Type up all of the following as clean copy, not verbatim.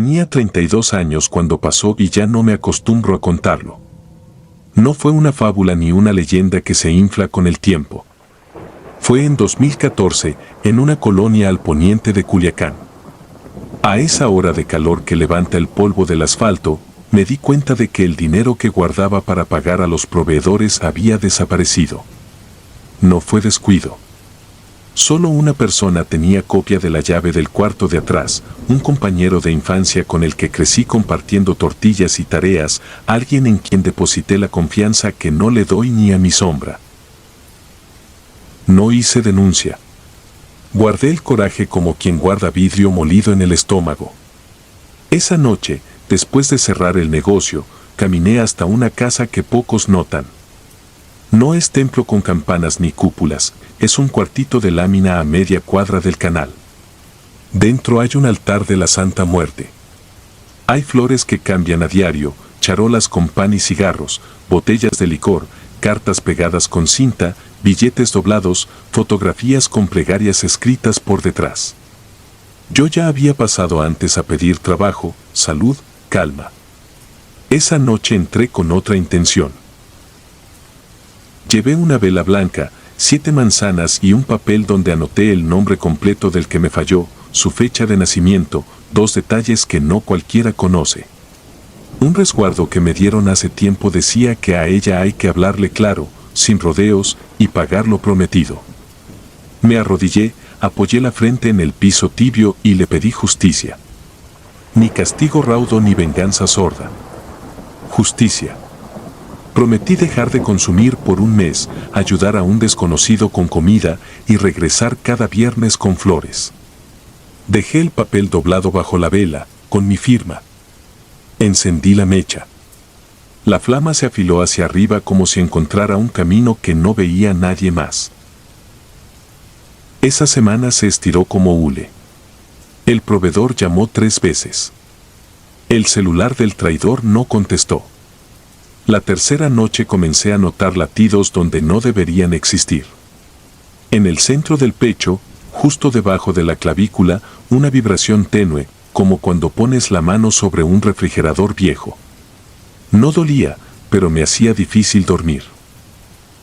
Tenía 32 años cuando pasó y ya no me acostumbro a contarlo. No fue una fábula ni una leyenda que se infla con el tiempo. Fue en 2014, en una colonia al poniente de Culiacán. A esa hora de calor que levanta el polvo del asfalto, me di cuenta de que el dinero que guardaba para pagar a los proveedores había desaparecido. No fue descuido. Solo una persona tenía copia de la llave del cuarto de atrás, un compañero de infancia con el que crecí compartiendo tortillas y tareas, alguien en quien deposité la confianza que no le doy ni a mi sombra. No hice denuncia. Guardé el coraje como quien guarda vidrio molido en el estómago. Esa noche, después de cerrar el negocio, caminé hasta una casa que pocos notan. No es templo con campanas ni cúpulas, es un cuartito de lámina a media cuadra del canal. Dentro hay un altar de la Santa Muerte. Hay flores que cambian a diario, charolas con pan y cigarros, botellas de licor, cartas pegadas con cinta, billetes doblados, fotografías con plegarias escritas por detrás. Yo ya había pasado antes a pedir trabajo, salud, calma. Esa noche entré con otra intención. Llevé una vela blanca, 7 manzanas y un papel donde anoté el nombre completo del que me falló, su fecha de nacimiento, 2 detalles que no cualquiera conoce. Un resguardo que me dieron hace tiempo decía que a ella hay que hablarle claro, sin rodeos, y pagar lo prometido. Me arrodillé, apoyé la frente en el piso tibio y le pedí justicia. Ni castigo raudo ni venganza sorda. Justicia. Prometí dejar de consumir por un mes, ayudar a un desconocido con comida y regresar cada viernes con flores. Dejé el papel doblado bajo la vela, con mi firma. Encendí la mecha. La flama se afiló hacia arriba como si encontrara un camino que no veía nadie más. Esa semana se estiró como hule. El proveedor llamó 3 veces. El celular del traidor no contestó. La tercera noche comencé a notar latidos donde no deberían existir. En el centro del pecho, justo debajo de la clavícula, una vibración tenue, como cuando pones la mano sobre un refrigerador viejo. No dolía, pero me hacía difícil dormir.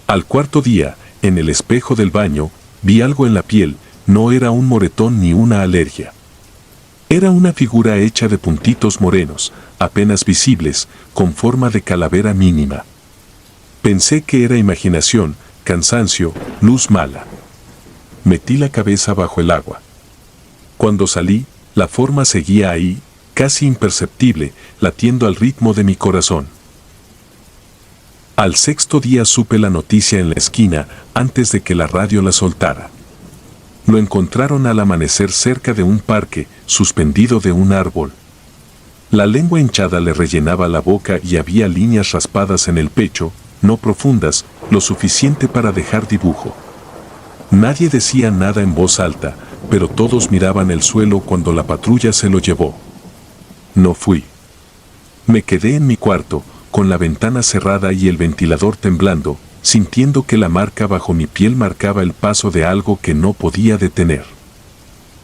Al cuarto día, en el espejo del baño, vi algo en la piel, no era un moretón ni una alergia. Era una figura hecha de puntitos morenos, apenas visibles, con forma de calavera mínima. Pensé que era imaginación, cansancio, luz mala. Metí la cabeza bajo el agua. Cuando salí, la forma seguía ahí, casi imperceptible, latiendo al ritmo de mi corazón. Al 6.º día supe la noticia en la esquina, antes de que la radio la soltara. Lo encontraron al amanecer cerca de un parque, suspendido de un árbol. La lengua hinchada le rellenaba la boca y había líneas raspadas en el pecho, no profundas, lo suficiente para dejar dibujo. Nadie decía nada en voz alta, pero todos miraban el suelo cuando la patrulla se lo llevó. No fui. Me quedé en mi cuarto, con la ventana cerrada y el ventilador temblando, sintiendo que la marca bajo mi piel marcaba el paso de algo que no podía detener.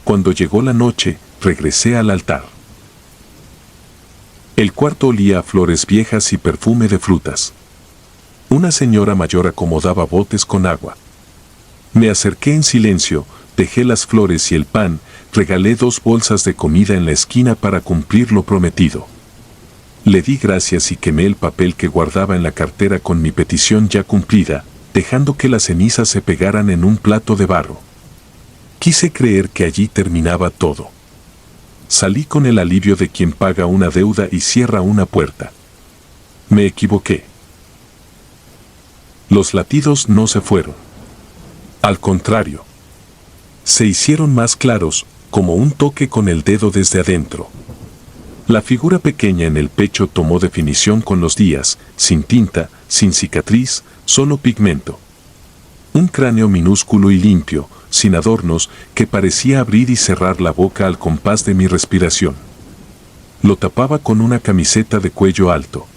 Cuando llegó la noche, regresé al altar. El cuarto olía a flores viejas y perfume de frutas. Una señora mayor acomodaba botes con agua. Me acerqué en silencio, dejé las flores y el pan, regalé 2 bolsas de comida en la esquina para cumplir lo prometido. Le di gracias y quemé el papel que guardaba en la cartera con mi petición ya cumplida, dejando que las cenizas se pegaran en un plato de barro. Quise creer que allí terminaba todo. Salí con el alivio de quien paga una deuda y cierra una puerta. Me equivoqué. Los latidos no se fueron. Al contrario. Se hicieron más claros, como un toque con el dedo desde adentro. La figura pequeña en el pecho tomó definición con los días, sin tinta, sin cicatriz, solo pigmento. Un cráneo minúsculo y limpio, sin adornos, que parecía abrir y cerrar la boca al compás de mi respiración. Lo tapaba con una camiseta de cuello alto.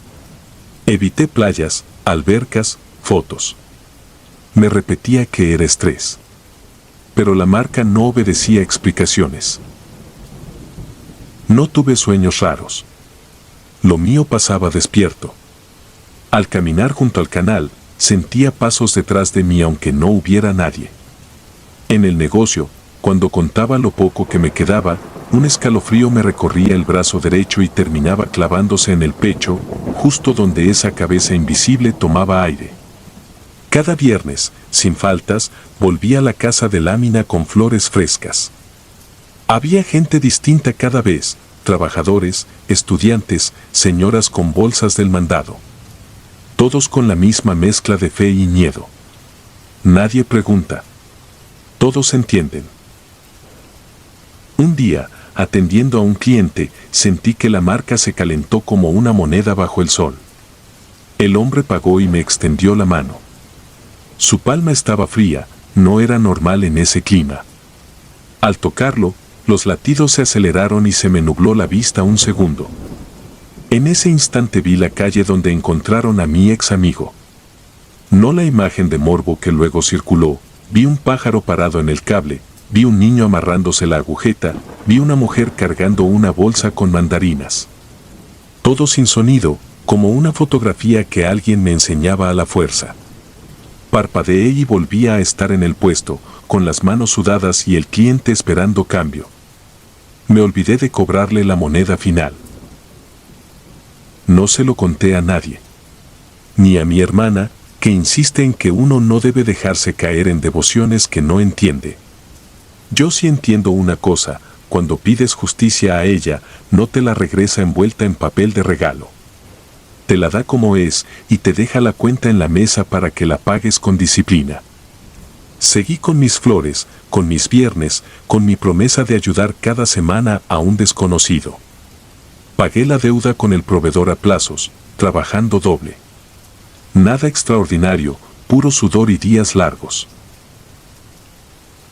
Evité playas, albercas, fotos. Me repetía que era estrés. Pero la marca no obedecía explicaciones. No tuve sueños raros. Lo mío pasaba despierto. Al caminar junto al canal, sentía pasos detrás de mí aunque no hubiera nadie. En el negocio, cuando contaba lo poco que me quedaba, un escalofrío me recorría el brazo derecho y terminaba clavándose en el pecho, justo donde esa cabeza invisible tomaba aire. Cada viernes, sin faltas, volvía a la casa de lámina con flores frescas. Había gente distinta cada vez, trabajadores, estudiantes, señoras con bolsas del mandado. Todos con la misma mezcla de fe y miedo. Nadie pregunta. Todos entienden. Un día, atendiendo a un cliente, sentí que la marca se calentó como una moneda bajo el sol. El hombre pagó y me extendió la mano. Su palma estaba fría, no era normal en ese clima. Al tocarlo, los latidos se aceleraron y se me nubló la vista un segundo. En ese instante vi la calle donde encontraron a mi ex amigo. No la imagen de morbo que luego circuló, vi un pájaro parado en el cable, vi un niño amarrándose la agujeta, vi una mujer cargando una bolsa con mandarinas. Todo sin sonido, como una fotografía que alguien me enseñaba a la fuerza. Parpadeé y volví a estar en el puesto, con las manos sudadas y el cliente esperando cambio. Me olvidé de cobrarle la moneda final. No se lo conté a nadie. Ni a mi hermana, que insiste en que uno no debe dejarse caer en devociones que no entiende. Yo sí entiendo una cosa, cuando pides justicia a ella, no te la regresa envuelta en papel de regalo. Te la da como es y te deja la cuenta en la mesa para que la pagues con disciplina. Seguí con mis flores, con mis viernes, con mi promesa de ayudar cada semana a un desconocido. Pagué la deuda con el proveedor a plazos, trabajando doble. Nada extraordinario, puro sudor y días largos.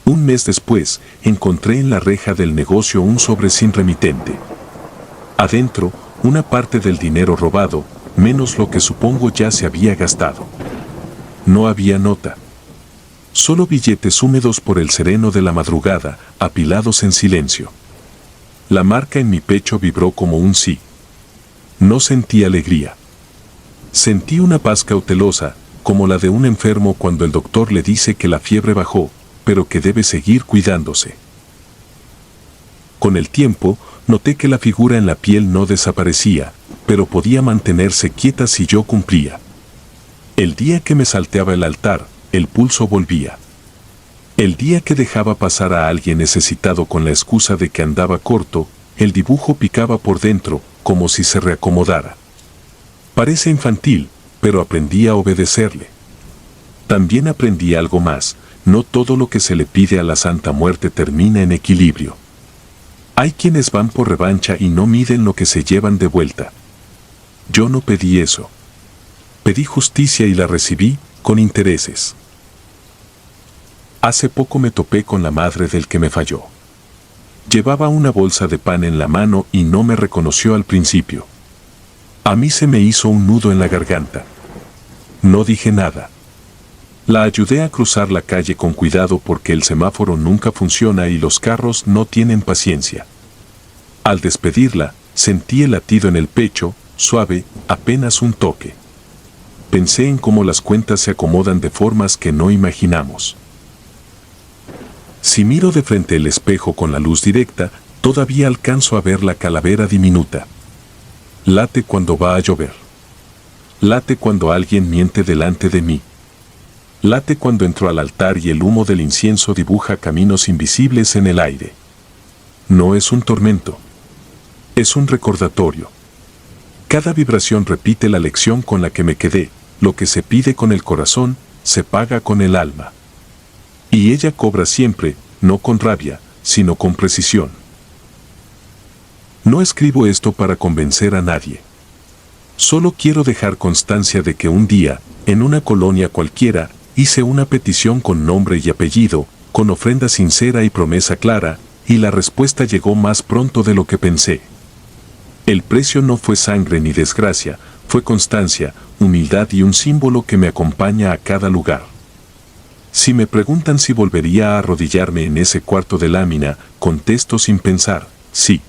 Un mes después, encontré en la reja del negocio un sobre sin remitente. Adentro, una parte del dinero robado, menos lo que supongo ya se había gastado. No había nota. Solo billetes húmedos por el sereno de la madrugada, apilados en silencio. La marca en mi pecho vibró como un sí. No sentí alegría. Sentí una paz cautelosa, como la de un enfermo cuando el doctor le dice que la fiebre bajó, pero que debe seguir cuidándose. Con el tiempo, noté que la figura en la piel no desaparecía, pero podía mantenerse quieta si yo cumplía. El día que me salteaba el altar, el pulso volvía. El día que dejaba pasar a alguien necesitado con la excusa de que andaba corto, el dibujo picaba por dentro, como si se reacomodara. Parece infantil, pero aprendí a obedecerle. También aprendí algo más, no todo lo que se le pide a la Santa Muerte termina en equilibrio. Hay quienes van por revancha y no miden lo que se llevan de vuelta. Yo no pedí eso. Pedí justicia y la recibí, con intereses. Hace poco me topé con la madre del que me falló. Llevaba una bolsa de pan en la mano y no me reconoció al principio. A mí se me hizo un nudo en la garganta. No dije nada. La ayudé a cruzar la calle con cuidado porque el semáforo nunca funciona y los carros no tienen paciencia. Al despedirla, sentí el latido en el pecho, suave, apenas un toque. Pensé en cómo las cuentas se acomodan de formas que no imaginamos. Si miro de frente el espejo con la luz directa, todavía alcanzo a ver la calavera diminuta. Late cuando va a llover. Late cuando alguien miente delante de mí. Late cuando entro al altar y el humo del incienso dibuja caminos invisibles en el aire. No es un tormento. Es un recordatorio. Cada vibración repite la lección con la que me quedé. Lo que se pide con el corazón, se paga con el alma. Y ella cobra siempre, no con rabia, sino con precisión. No escribo esto para convencer a nadie. Solo quiero dejar constancia de que un día, en una colonia cualquiera, hice una petición con nombre y apellido, con ofrenda sincera y promesa clara, y la respuesta llegó más pronto de lo que pensé. El precio no fue sangre ni desgracia, fue constancia, humildad y un símbolo que me acompaña a cada lugar. Si me preguntan si volvería a arrodillarme en ese cuarto de lámina, contesto sin pensar, sí.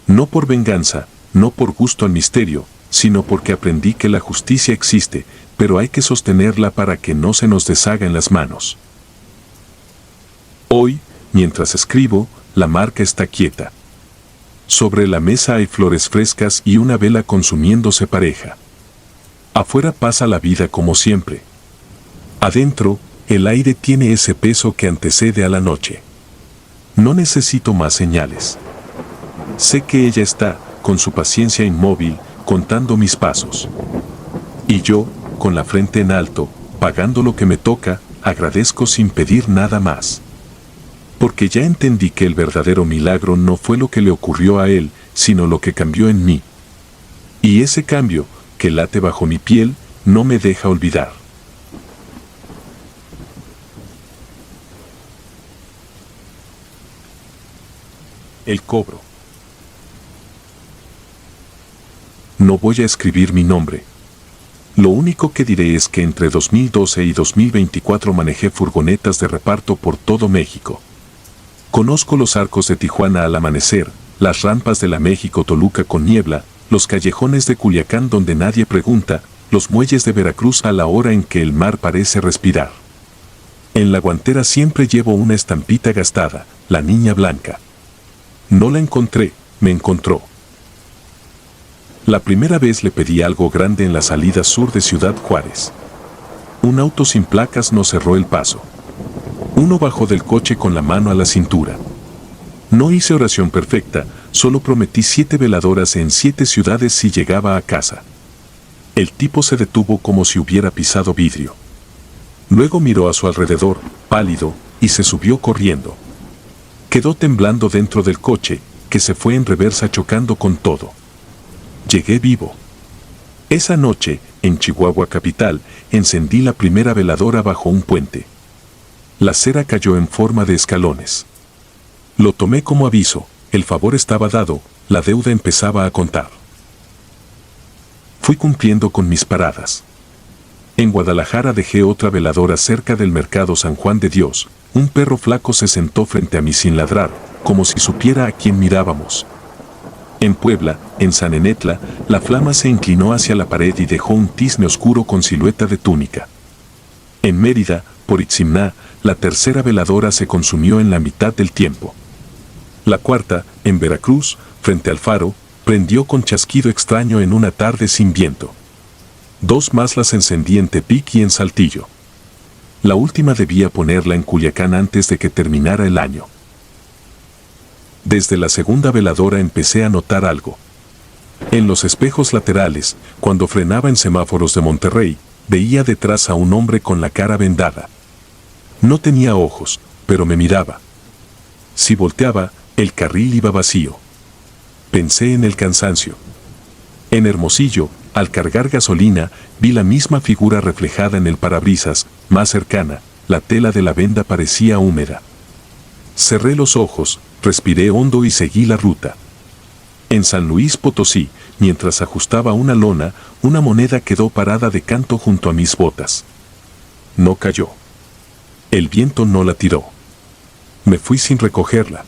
No por venganza, no por gusto al misterio, sino porque aprendí que la justicia existe, pero hay que sostenerla para que no se nos deshaga en las manos. Hoy, mientras escribo, la marca está quieta. Sobre la mesa hay flores frescas y una vela consumiéndose pareja. Afuera pasa la vida como siempre. Adentro, el aire tiene ese peso que antecede a la noche. No necesito más señales. Sé que ella está, con su paciencia inmóvil, contando mis pasos. Y yo, con la frente en alto, pagando lo que me toca, agradezco sin pedir nada más. Porque ya entendí que el verdadero milagro no fue lo que le ocurrió a él, sino lo que cambió en mí. Y ese cambio, que late bajo mi piel, no me deja olvidar. El cobro. No voy a escribir mi nombre. Lo único que diré es que entre 2012 y 2024 manejé furgonetas de reparto por todo México. Conozco los arcos de Tijuana al amanecer, las rampas de la México-Toluca con niebla, los callejones de Culiacán donde nadie pregunta, los muelles de Veracruz a la hora en que el mar parece respirar. En la guantera siempre llevo una estampita gastada, la niña blanca. No la encontré, me encontró. La primera vez le pedí algo grande en la salida sur de Ciudad Juárez. Un auto sin placas nos cerró el paso. Uno bajó del coche con la mano a la cintura. No hice oración perfecta, solo prometí 7 veladoras en 7 ciudades si llegaba a casa. El tipo se detuvo como si hubiera pisado vidrio. Luego miró a su alrededor, pálido, y se subió corriendo. Quedó temblando dentro del coche, que se fue en reversa chocando con todo. Llegué vivo. Esa noche, en Chihuahua capital, encendí la primera veladora bajo un puente. La cera cayó en forma de escalones. Lo tomé como aviso, el favor estaba dado, la deuda empezaba a contar. Fui cumpliendo con mis paradas. En Guadalajara dejé otra veladora cerca del mercado San Juan de Dios. Un perro flaco se sentó frente a mí sin ladrar, como si supiera a quién mirábamos. En Puebla, en San Enetla, la flama se inclinó hacia la pared y dejó un tizne oscuro con silueta de túnica. En Mérida, por Itzimná, la tercera veladora se consumió en la mitad del tiempo. La cuarta, en Veracruz, frente al faro, prendió con chasquido extraño en una tarde sin viento. 2 más las encendí en Tepic y en Saltillo. La última debía ponerla en Culiacán antes de que terminara el año. Desde la segunda veladora empecé a notar algo. En los espejos laterales, cuando frenaba en semáforos de Monterrey, veía detrás a un hombre con la cara vendada. No tenía ojos, pero me miraba. Si volteaba, el carril iba vacío. Pensé en el cansancio. En Hermosillo, al cargar gasolina, vi la misma figura reflejada en el parabrisas, más cercana, la tela de la venda parecía húmeda. Cerré los ojos, respiré hondo y seguí la ruta. En San Luis Potosí, mientras ajustaba una lona, una moneda quedó parada de canto junto a mis botas. No cayó. El viento no la tiró. Me fui sin recogerla.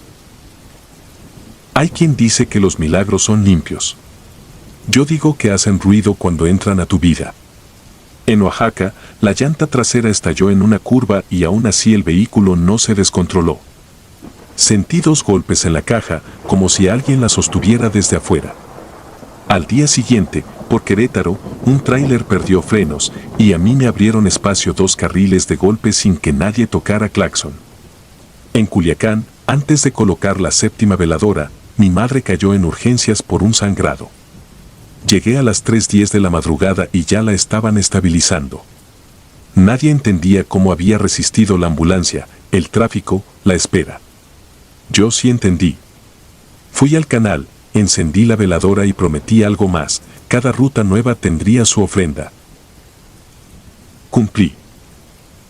Hay quien dice que los milagros son limpios. Yo digo que hacen ruido cuando entran a tu vida. En Oaxaca, la llanta trasera estalló en una curva y aún así el vehículo no se descontroló. Sentí 2 golpes en la caja, como si alguien la sostuviera desde afuera. Al día siguiente, por Querétaro, un tráiler perdió frenos y a mí me abrieron espacio 2 carriles de golpe sin que nadie tocara claxon. En Culiacán, antes de colocar la 7ª veladora, mi madre cayó en urgencias por un sangrado. Llegué a las 3:10 de la madrugada y ya la estaban estabilizando. Nadie entendía cómo había resistido la ambulancia, el tráfico, la espera. Yo sí entendí. Fui al canal, encendí la veladora y prometí algo más, cada ruta nueva tendría su ofrenda. Cumplí.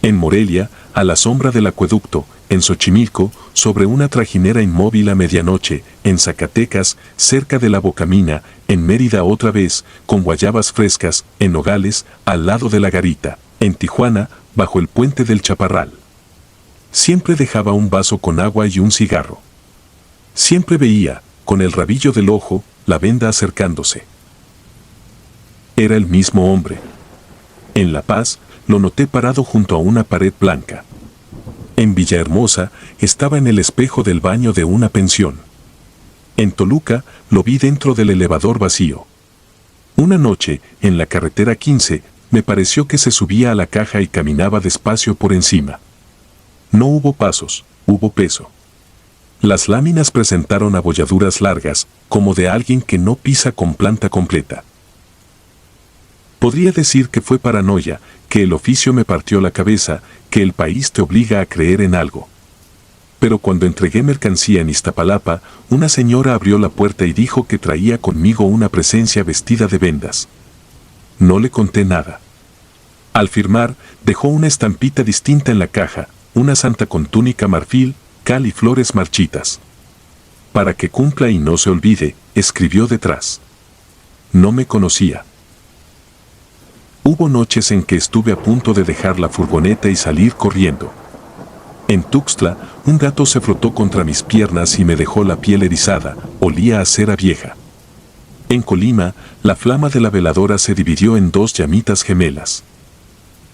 En Morelia, a la sombra del acueducto, en Xochimilco, sobre una trajinera inmóvil a medianoche, en Zacatecas, cerca de la Bocamina, en Mérida otra vez, con guayabas frescas, en Nogales, al lado de la garita, en Tijuana, bajo el puente del Chaparral. Siempre dejaba un vaso con agua y un cigarro. Siempre veía, con el rabillo del ojo, la venda acercándose. Era el mismo hombre. En La Paz, lo noté parado junto a una pared blanca. En Villahermosa, estaba en el espejo del baño de una pensión. En Toluca, lo vi dentro del elevador vacío. Una noche, en la carretera 15, me pareció que se subía a la caja y caminaba despacio por encima. No hubo pasos, hubo peso. Las láminas presentaron abolladuras largas, como de alguien que no pisa con planta completa. Podría decir que fue paranoia, que el oficio me partió la cabeza, que el país te obliga a creer en algo. Pero cuando entregué mercancía en Iztapalapa, una señora abrió la puerta y dijo que traía conmigo una presencia vestida de vendas. No le conté nada. Al firmar, dejó una estampita distinta en la caja, una santa con túnica marfil, cal y flores marchitas. Para que cumpla y no se olvide, escribió detrás. No me conocía. Hubo noches en que estuve a punto de dejar la furgoneta y salir corriendo. En Tuxtla, un gato se frotó contra mis piernas y me dejó la piel erizada, olía a cera vieja. En Colima, la flama de la veladora se dividió en dos llamitas gemelas.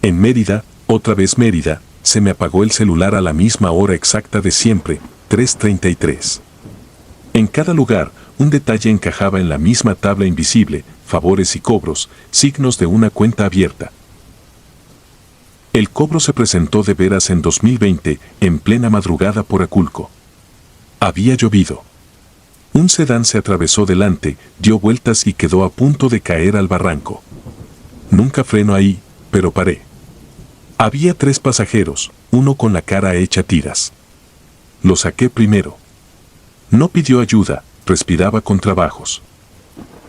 En Mérida, otra vez Mérida, se me apagó el celular a la misma hora exacta de siempre, 3:33. En cada lugar, un detalle encajaba en la misma tabla invisible, favores y cobros, signos de una cuenta abierta. El cobro se presentó de veras en 2020, en plena madrugada por Aculco. Había llovido. Un sedán se atravesó delante, dio vueltas y quedó a punto de caer al barranco. Nunca freno ahí, pero paré. Había 3 pasajeros, uno con la cara hecha tiras. Lo saqué primero. No pidió ayuda, respiraba con trabajos.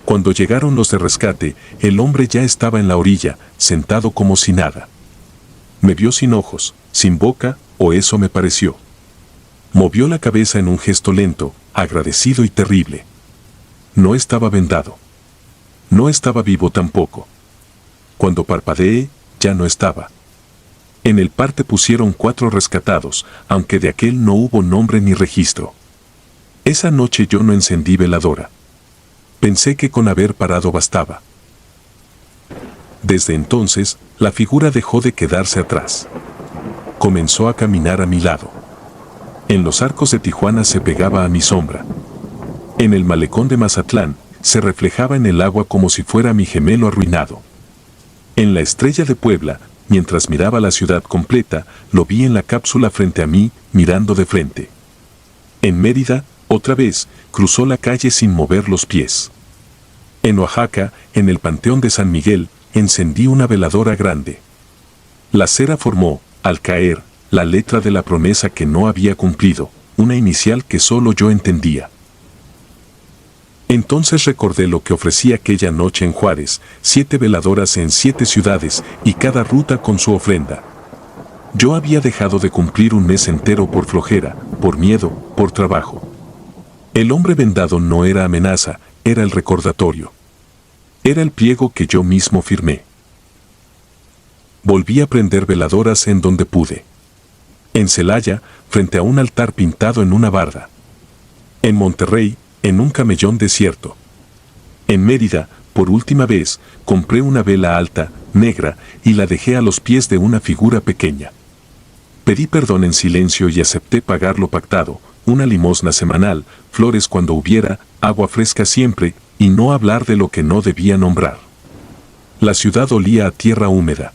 Cuando llegaron los de rescate, el hombre ya estaba en la orilla, sentado como si nada. Me vio sin ojos, sin boca, o eso me pareció. Movió la cabeza en un gesto lento, agradecido y terrible. No estaba vendado. No estaba vivo tampoco. Cuando parpadeé, ya no estaba. En el parte pusieron 4 rescatados, aunque de aquel no hubo nombre ni registro. Esa noche yo no encendí veladora. Pensé que con haber parado bastaba. Desde entonces, la figura dejó de quedarse atrás. Comenzó a caminar a mi lado. En los arcos de Tijuana se pegaba a mi sombra. En el malecón de Mazatlán, se reflejaba en el agua como si fuera mi gemelo arruinado. En la Estrella de Puebla, mientras miraba la ciudad completa, lo vi en la cápsula frente a mí, mirando de frente. En Mérida, otra vez, cruzó la calle sin mover los pies. En Oaxaca, en el Panteón de San Miguel, encendí una veladora grande. La cera formó, al caer, la letra de la promesa que no había cumplido, una inicial que solo yo entendía. Entonces recordé lo que ofrecí aquella noche en Juárez, 7 veladoras en 7 ciudades y cada ruta con su ofrenda. Yo había dejado de cumplir un mes entero por flojera, por miedo, por trabajo. El hombre vendado no era amenaza, era el recordatorio. Era el pliego que yo mismo firmé. Volví a prender veladoras en donde pude. En Celaya, frente a un altar pintado en una barda. En Monterrey, en un camellón desierto. En Mérida, por última vez, compré una vela alta, negra, y la dejé a los pies de una figura pequeña. Pedí perdón en silencio y acepté pagar lo pactado, una limosna semanal, flores cuando hubiera, agua fresca siempre, y no hablar de lo que no debía nombrar. La ciudad olía a tierra húmeda.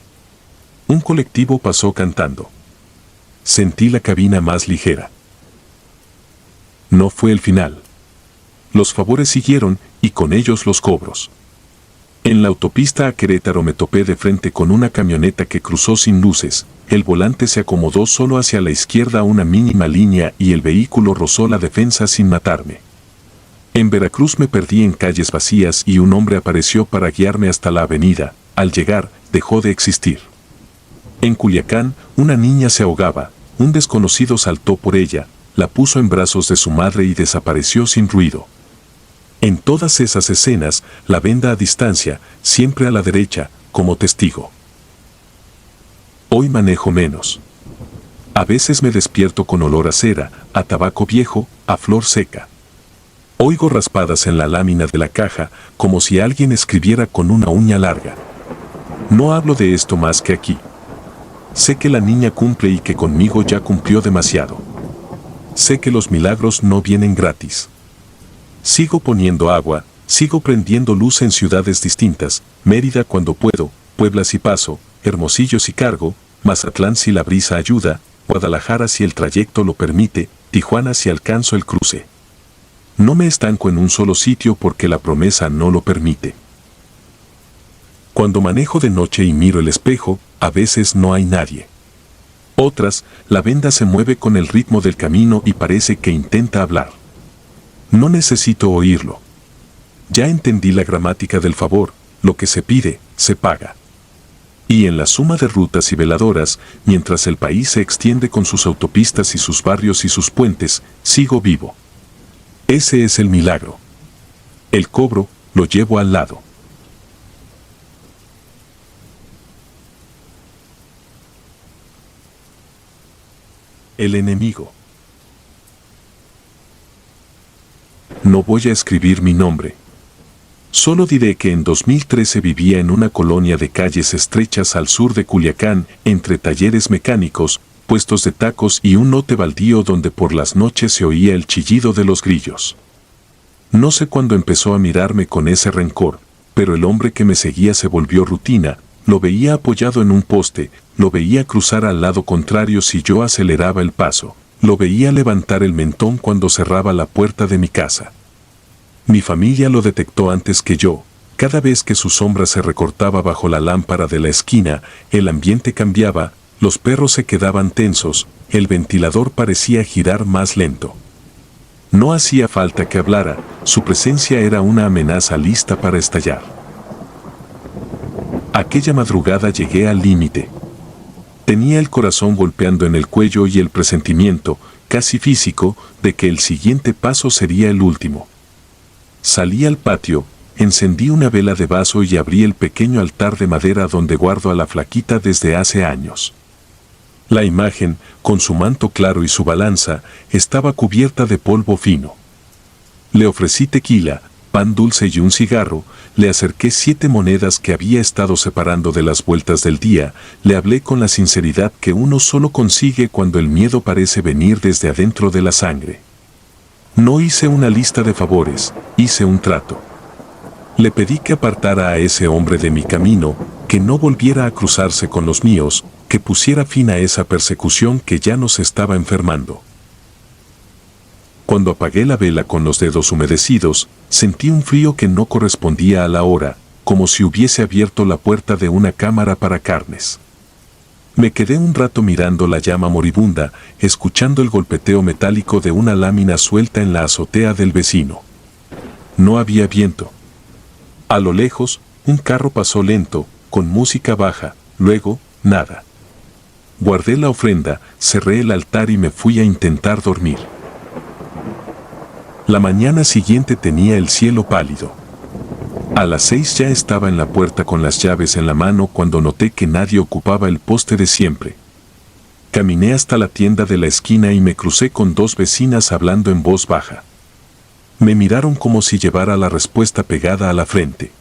Un colectivo pasó cantando. Sentí la cabina más ligera. No fue el final. Los favores siguieron, y con ellos los cobros. En la autopista a Querétaro me topé de frente con una camioneta que cruzó sin luces, el volante se acomodó solo hacia la izquierda a una mínima línea y el vehículo rozó la defensa sin matarme. En Veracruz me perdí en calles vacías y un hombre apareció para guiarme hasta la avenida. Al llegar, dejó de existir. En Culiacán, una niña se ahogaba, un desconocido saltó por ella, la puso en brazos de su madre y desapareció sin ruido. En todas esas escenas, la venda a distancia, siempre a la derecha, como testigo. Hoy manejo menos. A veces me despierto con olor a cera, a tabaco viejo, a flor seca. Oigo raspadas en la lámina de la caja, como si alguien escribiera con una uña larga. No hablo de esto más que aquí. Sé que la niña cumple y que conmigo ya cumplió demasiado. Sé que los milagros no vienen gratis. Sigo poniendo agua, sigo prendiendo luz en ciudades distintas, Mérida cuando puedo, Puebla si paso, Hermosillo si cargo, Mazatlán si la brisa ayuda, Guadalajara si el trayecto lo permite, Tijuana si alcanzo el cruce. No me estanco en un solo sitio porque la promesa no lo permite. Cuando manejo de noche y miro el espejo, a veces no hay nadie. Otras, la venda se mueve con el ritmo del camino y parece que intenta hablar. No necesito oírlo. Ya entendí la gramática del favor, lo que se pide, se paga. Y en la suma de rutas y veladoras, mientras el país se extiende con sus autopistas y sus barrios y sus puentes, sigo vivo. Ese es el milagro. El cobro, lo llevo al lado. El enemigo. No voy a escribir mi nombre. Solo diré que en 2013 vivía en una colonia de calles estrechas al sur de Culiacán, entre talleres mecánicos, puestos de tacos y un lote baldío donde por las noches se oía el chillido de los grillos. No sé cuándo empezó a mirarme con ese rencor, pero el hombre que me seguía se volvió rutina, lo veía apoyado en un poste, lo veía cruzar al lado contrario si yo aceleraba el paso, lo veía levantar el mentón cuando cerraba la puerta de mi casa. Mi familia lo detectó antes que yo. Cada vez que su sombra se recortaba bajo la lámpara de la esquina, el ambiente cambiaba, los perros se quedaban tensos, el ventilador parecía girar más lento. No hacía falta que hablara, su presencia era una amenaza lista para estallar. Aquella madrugada llegué al límite. Tenía el corazón golpeando en el cuello y el presentimiento, casi físico, de que el siguiente paso sería el último. Salí al patio, encendí una vela de vaso y abrí el pequeño altar de madera donde guardo a la flaquita desde hace años. La imagen, con su manto claro y su balanza, estaba cubierta de polvo fino. Le ofrecí tequila, pan dulce y un cigarro, le acerqué 7 monedas que había estado separando de las vueltas del día, le hablé con la sinceridad que uno solo consigue cuando el miedo parece venir desde adentro de la sangre. No hice una lista de favores, hice un trato. Le pedí que apartara a ese hombre de mi camino, que no volviera a cruzarse con los míos, que pusiera fin a esa persecución que ya nos estaba enfermando. Cuando apagué la vela con los dedos humedecidos, sentí un frío que no correspondía a la hora, como si hubiese abierto la puerta de una cámara para carnes. Me quedé un rato mirando la llama moribunda, escuchando el golpeteo metálico de una lámina suelta en la azotea del vecino. No había viento. A lo lejos, un carro pasó lento, con música baja, luego, nada. Guardé la ofrenda, cerré el altar y me fui a intentar dormir. La mañana siguiente tenía el cielo pálido. A las 6 ya estaba en la puerta con las llaves en la mano cuando noté que nadie ocupaba el poste de siempre. Caminé hasta la tienda de la esquina y me crucé con 2 vecinas hablando en voz baja. Me miraron como si llevara la respuesta pegada a la frente.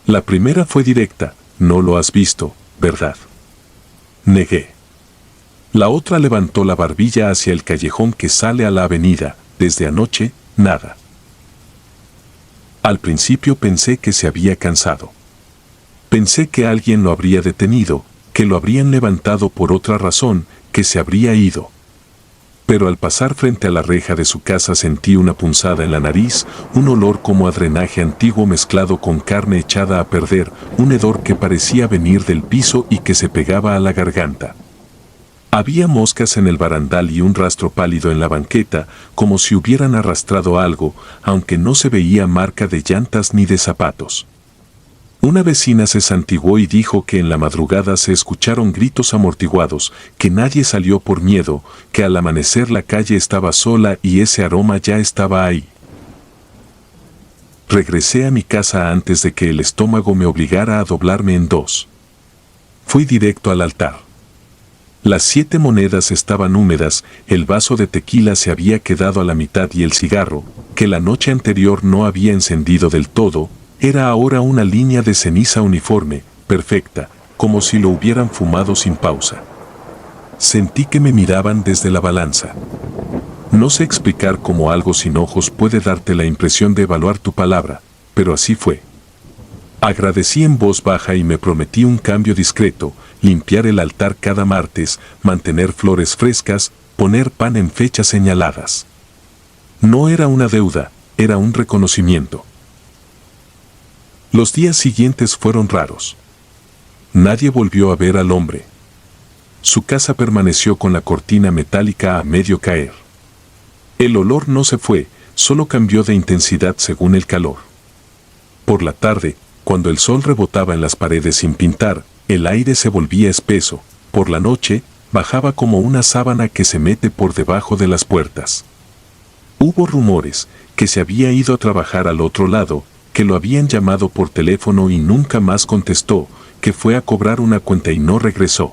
La primera fue directa: no lo has visto, ¿verdad? Negué. La otra levantó la barbilla hacia el callejón que sale a la avenida. Desde anoche, nada. Al principio pensé que se había cansado. Pensé que alguien lo habría detenido, que lo habrían levantado por otra razón, que se habría ido. Pero al pasar frente a la reja de su casa sentí una punzada en la nariz, un olor como a drenaje antiguo mezclado con carne echada a perder, un hedor que parecía venir del piso y que se pegaba a la garganta. Había moscas en el barandal y un rastro pálido en la banqueta, como si hubieran arrastrado algo, aunque no se veía marca de llantas ni de zapatos. Una vecina se santiguó y dijo que en la madrugada se escucharon gritos amortiguados, que nadie salió por miedo, que al amanecer la calle estaba sola y ese aroma ya estaba ahí. Regresé a mi casa antes de que el estómago me obligara a doblarme en 2. Fui directo al altar. Las 7 monedas estaban húmedas, el vaso de tequila se había quedado a la mitad y el cigarro, que la noche anterior no había encendido del todo, era ahora una línea de ceniza uniforme, perfecta, como si lo hubieran fumado sin pausa. Sentí que me miraban desde la balanza. No sé explicar cómo algo sin ojos puede darte la impresión de evaluar tu palabra, pero así fue. Agradecí en voz baja y me prometí un cambio discreto, limpiar el altar cada martes, mantener flores frescas, poner pan en fechas señaladas. No era una deuda, era un reconocimiento. Los días siguientes fueron raros. Nadie volvió a ver al hombre. Su casa permaneció con la cortina metálica a medio caer. El olor no se fue, solo cambió de intensidad según el calor. Por la tarde, cuando el sol rebotaba en las paredes sin pintar, el aire se volvía espeso. Por la noche, bajaba como una sábana que se mete por debajo de las puertas. Hubo rumores que se había ido a trabajar al otro lado, que lo habían llamado por teléfono y nunca más contestó, que fue a cobrar una cuenta y no regresó.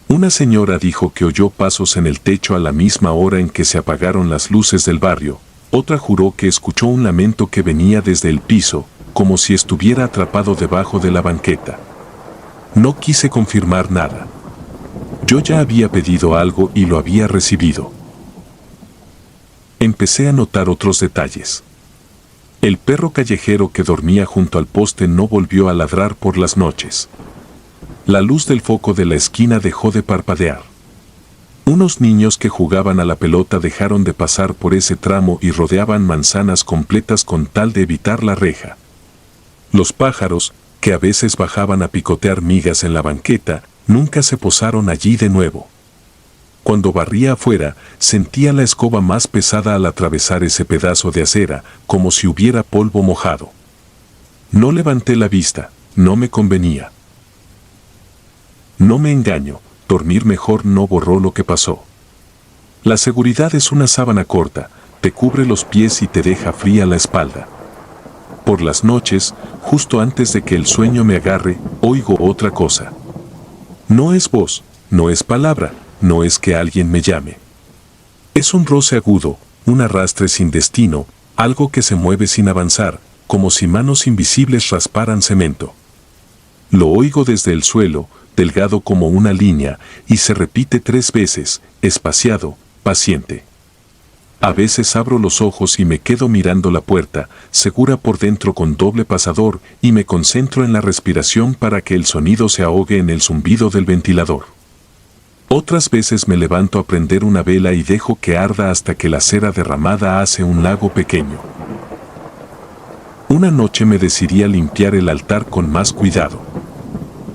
Una señora dijo que oyó pasos en el techo a la misma hora en que se apagaron las luces del barrio. Otra juró que escuchó un lamento que venía desde el piso, como si estuviera atrapado debajo de la banqueta. No quise confirmar nada. Yo ya había pedido algo y lo había recibido. Empecé a notar otros detalles. El perro callejero que dormía junto al poste no volvió a ladrar por las noches. La luz del foco de la esquina dejó de parpadear. Unos niños que jugaban a la pelota dejaron de pasar por ese tramo y rodeaban manzanas completas con tal de evitar la reja. Los pájaros, que a veces bajaban a picotear migas en la banqueta, nunca se posaron allí de nuevo. Cuando barría afuera, sentía la escoba más pesada al atravesar ese pedazo de acera, como si hubiera polvo mojado. No levanté la vista, no me convenía. No me engaño, dormir mejor no borró lo que pasó. La seguridad es una sábana corta, te cubre los pies y te deja fría la espalda. Por las noches, justo antes de que el sueño me agarre, oigo otra cosa. No es voz, no es palabra, no es que alguien me llame. Es un roce agudo, un arrastre sin destino, algo que se mueve sin avanzar, como si manos invisibles rasparan cemento. Lo oigo desde el suelo, delgado como una línea, y se repite 3 veces, espaciado, paciente. A veces abro los ojos y me quedo mirando la puerta, segura por dentro con doble pasador, y me concentro en la respiración para que el sonido se ahogue en el zumbido del ventilador. Otras veces me levanto a prender una vela y dejo que arda hasta que la cera derramada hace un lago pequeño. Una noche me decidí a limpiar el altar con más cuidado.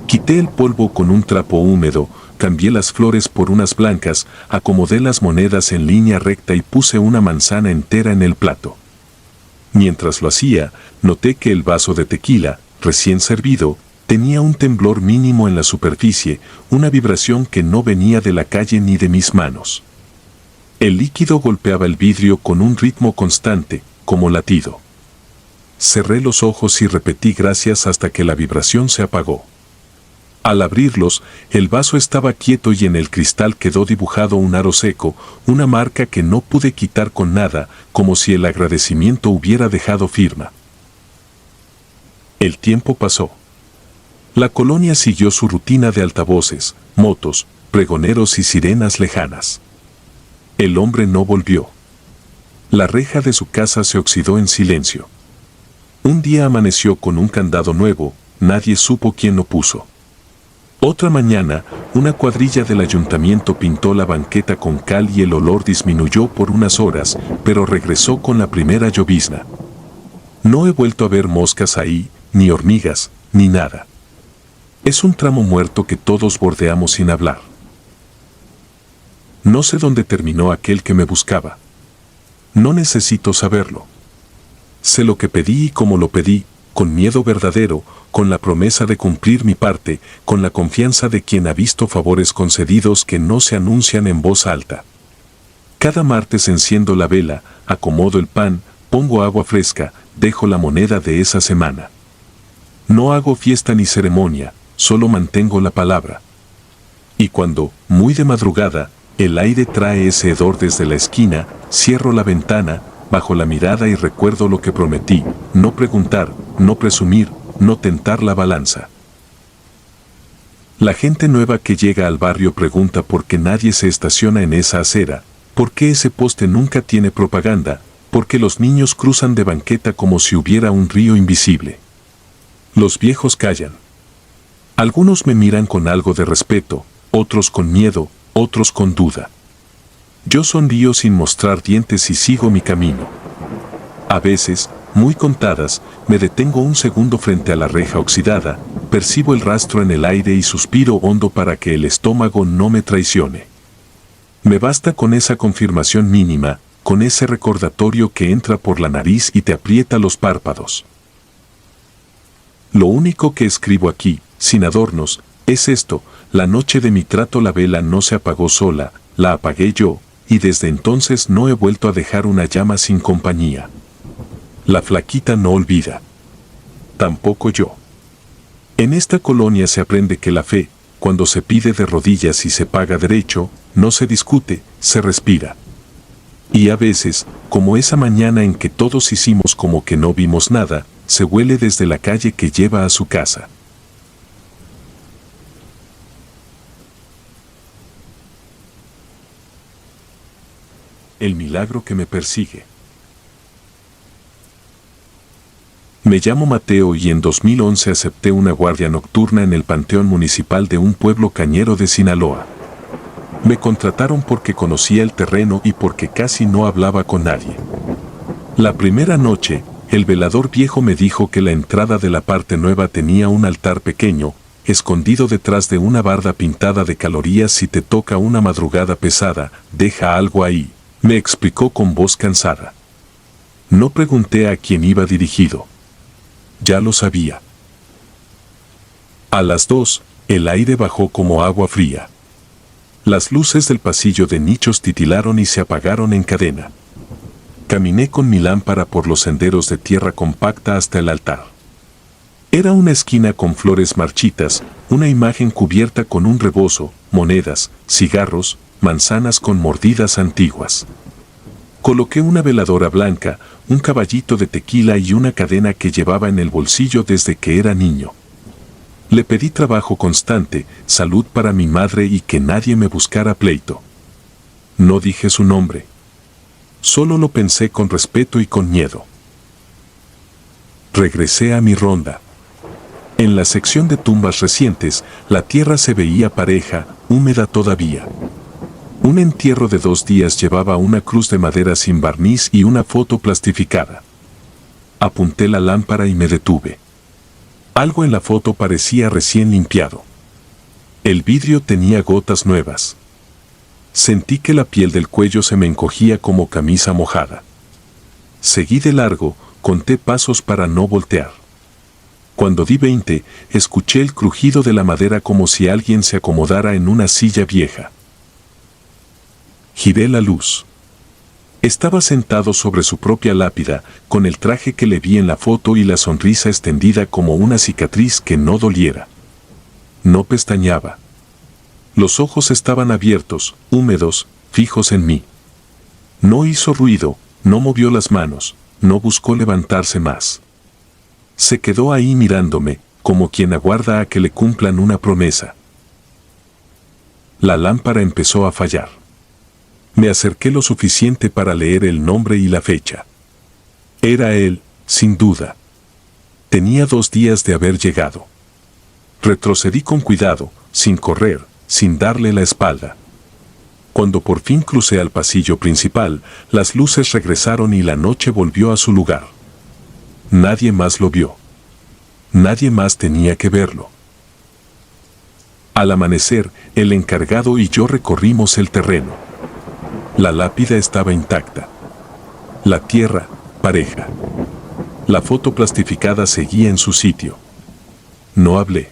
Quité el polvo con un trapo húmedo, cambié las flores por unas blancas, acomodé las monedas en línea recta y puse una manzana entera en el plato. Mientras lo hacía, noté que el vaso de tequila, recién servido, tenía un temblor mínimo en la superficie, una vibración que no venía de la calle ni de mis manos. El líquido golpeaba el vidrio con un ritmo constante, como latido. Cerré los ojos y repetí gracias hasta que la vibración se apagó. Al abrirlos, el vaso estaba quieto y en el cristal quedó dibujado un aro seco, una marca que no pude quitar con nada, como si el agradecimiento hubiera dejado firma. El tiempo pasó. La colonia siguió su rutina de altavoces, motos, pregoneros y sirenas lejanas. El hombre no volvió. La reja de su casa se oxidó en silencio. Un día amaneció con un candado nuevo, nadie supo quién lo puso. Otra mañana, una cuadrilla del ayuntamiento pintó la banqueta con cal y el olor disminuyó por unas horas, pero regresó con la primera llovizna. No he vuelto a ver moscas ahí, ni hormigas, ni nada. Es un tramo muerto que todos bordeamos sin hablar. No sé dónde terminó aquel que me buscaba. No necesito saberlo. Sé lo que pedí y cómo lo pedí, con miedo verdadero, con la promesa de cumplir mi parte, con la confianza de quien ha visto favores concedidos que no se anuncian en voz alta. Cada martes enciendo la vela, acomodo el pan, pongo agua fresca, dejo la moneda de esa semana. No hago fiesta ni ceremonia, solo mantengo la palabra. Y cuando, muy de madrugada, el aire trae ese hedor desde la esquina, cierro la ventana, bajo la mirada y recuerdo lo que prometí: no preguntar, no presumir, no tentar la balanza. La gente nueva que llega al barrio pregunta por qué nadie se estaciona en esa acera, por qué ese poste nunca tiene propaganda, por qué los niños cruzan de banqueta como si hubiera un río invisible. Los viejos callan. Algunos me miran con algo de respeto, otros con miedo, otros con duda. Yo sonrío sin mostrar dientes y sigo mi camino. A veces, muy contadas, me detengo un segundo frente a la reja oxidada, percibo el rastro en el aire y suspiro hondo para que el estómago no me traicione. Me basta con esa confirmación mínima, con ese recordatorio que entra por la nariz y te aprieta los párpados. Lo único que escribo aquí, sin adornos, es esto: la noche de mi trato la vela no se apagó sola, la apagué yo, y desde entonces no he vuelto a dejar una llama sin compañía. La flaquita no olvida. Tampoco yo. En esta colonia se aprende que la fe, cuando se pide de rodillas y se paga derecho, no se discute, se respira. Y a veces, como esa mañana en que todos hicimos como que no vimos nada, se huele desde la calle que lleva a su casa. El milagro que me persigue. Me llamo Mateo y en 2011 acepté una guardia nocturna en el Panteón Municipal de un pueblo cañero de Sinaloa. Me contrataron porque conocía el terreno y porque casi no hablaba con nadie. La primera noche, el velador viejo me dijo que la entrada de la parte nueva tenía un altar pequeño, escondido detrás de una barda pintada de calorías: si te toca una madrugada pesada, deja algo ahí, me explicó con voz cansada. No pregunté a quién iba dirigido. Ya lo sabía. A las 2, el aire bajó como agua fría. Las luces del pasillo de nichos titilaron y se apagaron en cadena. Caminé con mi lámpara por los senderos de tierra compacta hasta el altar. Era una esquina con flores marchitas, una imagen cubierta con un rebozo, monedas, cigarros, manzanas con mordidas antiguas. Coloqué una veladora blanca, un caballito de tequila y una cadena que llevaba en el bolsillo desde que era niño. Le pedí trabajo constante, salud para mi madre y que nadie me buscara pleito. No dije su nombre. Solo lo pensé con respeto y con miedo. Regresé a mi ronda. En la sección de tumbas recientes, la tierra se veía pareja, húmeda todavía. Un entierro de 2 días llevaba una cruz de madera sin barniz y una foto plastificada. Apunté la lámpara y me detuve. Algo en la foto parecía recién limpiado. El vidrio tenía gotas nuevas. Sentí que la piel del cuello se me encogía como camisa mojada. Seguí de largo, conté pasos para no voltear. Cuando di 20, escuché el crujido de la madera como si alguien se acomodara en una silla vieja. Giré la luz. Estaba sentado sobre su propia lápida, con el traje que le vi en la foto y la sonrisa extendida como una cicatriz que no doliera. No pestañeaba. Los ojos estaban abiertos, húmedos, fijos en mí. No hizo ruido, no movió las manos, no buscó levantarse más. Se quedó ahí mirándome, como quien aguarda a que le cumplan una promesa. La lámpara empezó a fallar. Me acerqué lo suficiente para leer el nombre y la fecha. Era él, sin duda. Tenía 2 días de haber llegado. Retrocedí con cuidado, sin correr, sin darle la espalda. Cuando por fin crucé al pasillo principal, las luces regresaron y la noche volvió a su lugar. Nadie más lo vio. Nadie más tenía que verlo. Al amanecer, el encargado y yo recorrimos el terreno. La lápida estaba intacta. La tierra, pareja. La foto plastificada seguía en su sitio. No hablé.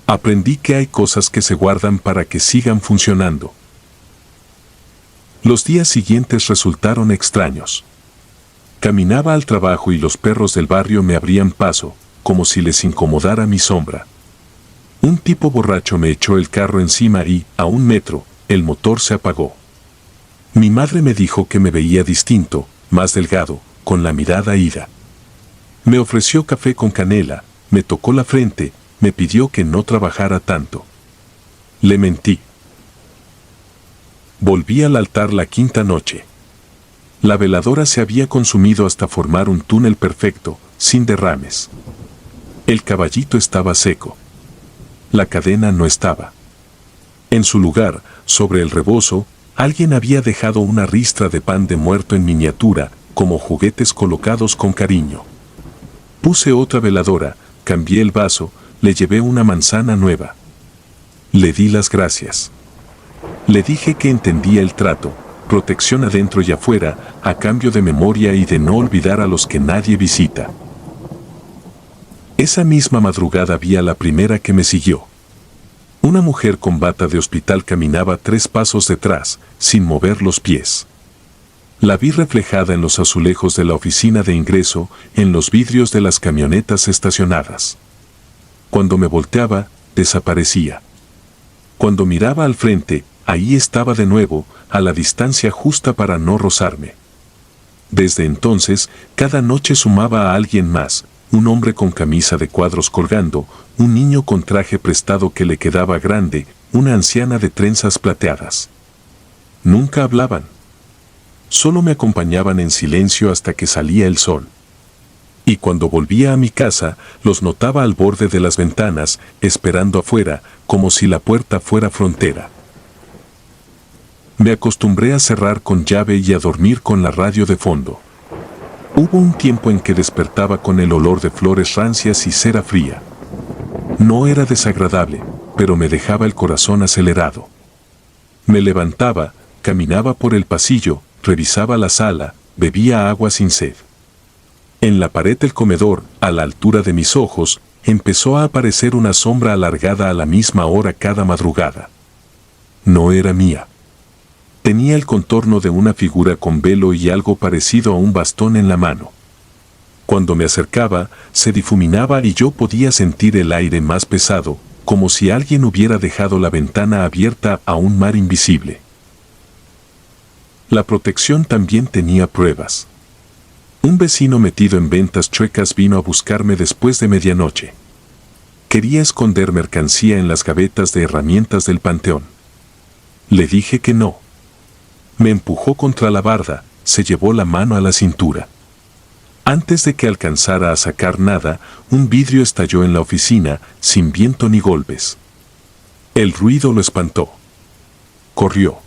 Aprendí que hay cosas que se guardan para que sigan funcionando. Los días siguientes resultaron extraños. Caminaba al trabajo y los perros del barrio me abrían paso, como si les incomodara mi sombra. Un tipo borracho me echó el carro encima y, a 1 metro, el motor se apagó. Mi madre me dijo que me veía distinto, más delgado, con la mirada ida. Me ofreció café con canela, me tocó la frente, me pidió que no trabajara tanto. Le mentí. Volví al altar la 5ª noche. La veladora se había consumido hasta formar un túnel perfecto, sin derrames. El caballito estaba seco. La cadena no estaba. En su lugar, sobre el rebozo, alguien había dejado una ristra de pan de muerto en miniatura, como juguetes colocados con cariño. Puse otra veladora, cambié el vaso, le llevé una manzana nueva. Le di las gracias. Le dije que entendía el trato, protección adentro y afuera, a cambio de memoria y de no olvidar a los que nadie visita. Esa misma madrugada vi a la primera que me siguió. Una mujer con bata de hospital caminaba 3 pasos detrás, sin mover los pies. La vi reflejada en los azulejos de la oficina de ingreso, en los vidrios de las camionetas estacionadas. Cuando me volteaba, desaparecía. Cuando miraba al frente, ahí estaba de nuevo, a la distancia justa para no rozarme. Desde entonces, cada noche sumaba a alguien más, un hombre con camisa de cuadros colgando, un niño con traje prestado que le quedaba grande, una anciana de trenzas plateadas. Nunca hablaban. Solo me acompañaban en silencio hasta que salía el sol. Y cuando volvía a mi casa, los notaba al borde de las ventanas, esperando afuera, como si la puerta fuera frontera. Me acostumbré a cerrar con llave y a dormir con la radio de fondo. Hubo un tiempo en que despertaba con el olor de flores rancias y cera fría. No era desagradable, pero me dejaba el corazón acelerado. Me levantaba, caminaba por el pasillo, revisaba la sala, bebía agua sin sed. En la pared del comedor, a la altura de mis ojos, empezó a aparecer una sombra alargada a la misma hora cada madrugada. No era mía. Tenía el contorno de una figura con velo y algo parecido a un bastón en la mano. Cuando me acercaba, se difuminaba y yo podía sentir el aire más pesado, como si alguien hubiera dejado la ventana abierta a un mar invisible. La protección también tenía pruebas. Un vecino metido en ventas chuecas vino a buscarme después de medianoche. Quería esconder mercancía en las gavetas de herramientas del panteón. Le dije que no. Me empujó contra la barda, se llevó la mano a la cintura. Antes de que alcanzara a sacar nada, un vidrio estalló en la oficina, sin viento ni golpes. El ruido lo espantó. Corrió.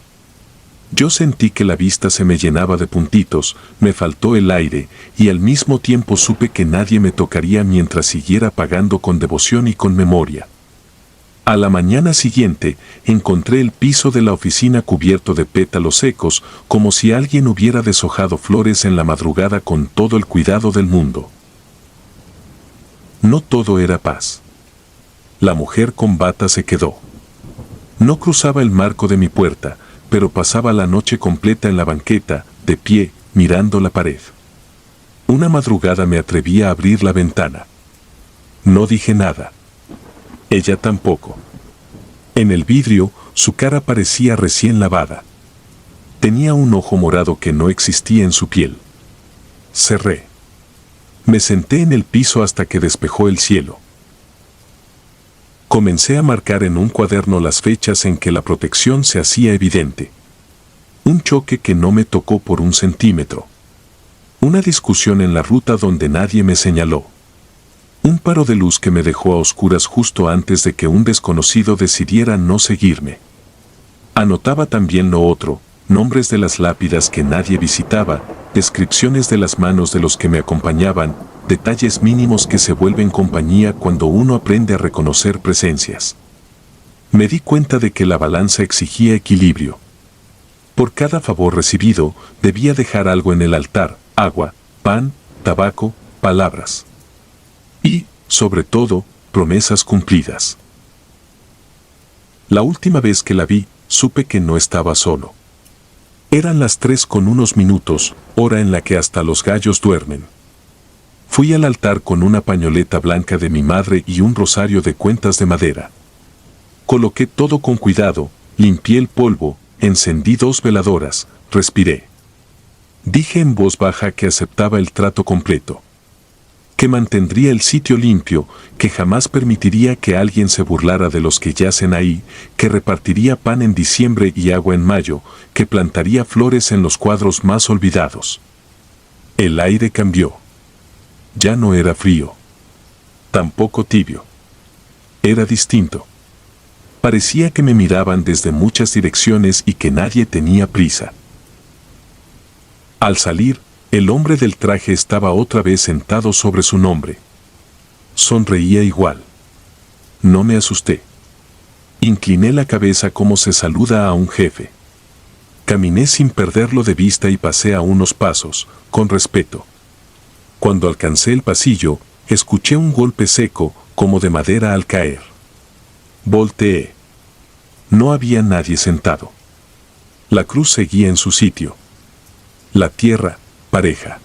Yo sentí que la vista se me llenaba de puntitos, me faltó el aire, y al mismo tiempo supe que nadie me tocaría mientras siguiera pagando con devoción y con memoria. A la mañana siguiente, encontré el piso de la oficina cubierto de pétalos secos, como si alguien hubiera deshojado flores en la madrugada con todo el cuidado del mundo. No todo era paz. La mujer con bata se quedó. No cruzaba el marco de mi puerta, pero pasaba la noche completa en la banqueta, de pie, mirando la pared. Una madrugada me atreví a abrir la ventana. No dije nada. Ella tampoco. En el vidrio, su cara parecía recién lavada. Tenía un ojo morado que no existía en su piel. Cerré. Me senté en el piso hasta que despejó el cielo. Comencé a marcar en un cuaderno las fechas en que la protección se hacía evidente. Un choque que no me tocó por 1 centímetro. Una discusión en la ruta donde nadie me señaló. Un faro de luz que me dejó a oscuras justo antes de que un desconocido decidiera no seguirme. Anotaba también lo otro, nombres de las lápidas que nadie visitaba, descripciones de las manos de los que me acompañaban, detalles mínimos que se vuelven compañía cuando uno aprende a reconocer presencias. Me di cuenta de que la balanza exigía equilibrio. Por cada favor recibido, debía dejar algo en el altar: agua, pan, tabaco, palabras. Y, sobre todo, promesas cumplidas. La última vez que la vi, supe que no estaba solo. Eran las 3 con unos minutos, hora en la que hasta los gallos duermen. Fui al altar con una pañoleta blanca de mi madre y un rosario de cuentas de madera. Coloqué todo con cuidado, limpié el polvo, encendí 2 veladoras, respiré. Dije en voz baja que aceptaba el trato completo. Que mantendría el sitio limpio, que jamás permitiría que alguien se burlara de los que yacen ahí, que repartiría pan en diciembre y agua en mayo, que plantaría flores en los cuadros más olvidados. El aire cambió. Ya no era frío. Tampoco tibio. Era distinto. Parecía que me miraban desde muchas direcciones y que nadie tenía prisa. Al salir, el hombre del traje estaba otra vez sentado sobre su nombre. Sonreía igual. No me asusté. Incliné la cabeza como se saluda a un jefe. Caminé sin perderlo de vista y pasé a unos pasos, con respeto. Cuando alcancé el pasillo, escuché un golpe seco, como de madera al caer. Volteé. No había nadie sentado. La cruz seguía en su sitio. La tierra, pareja.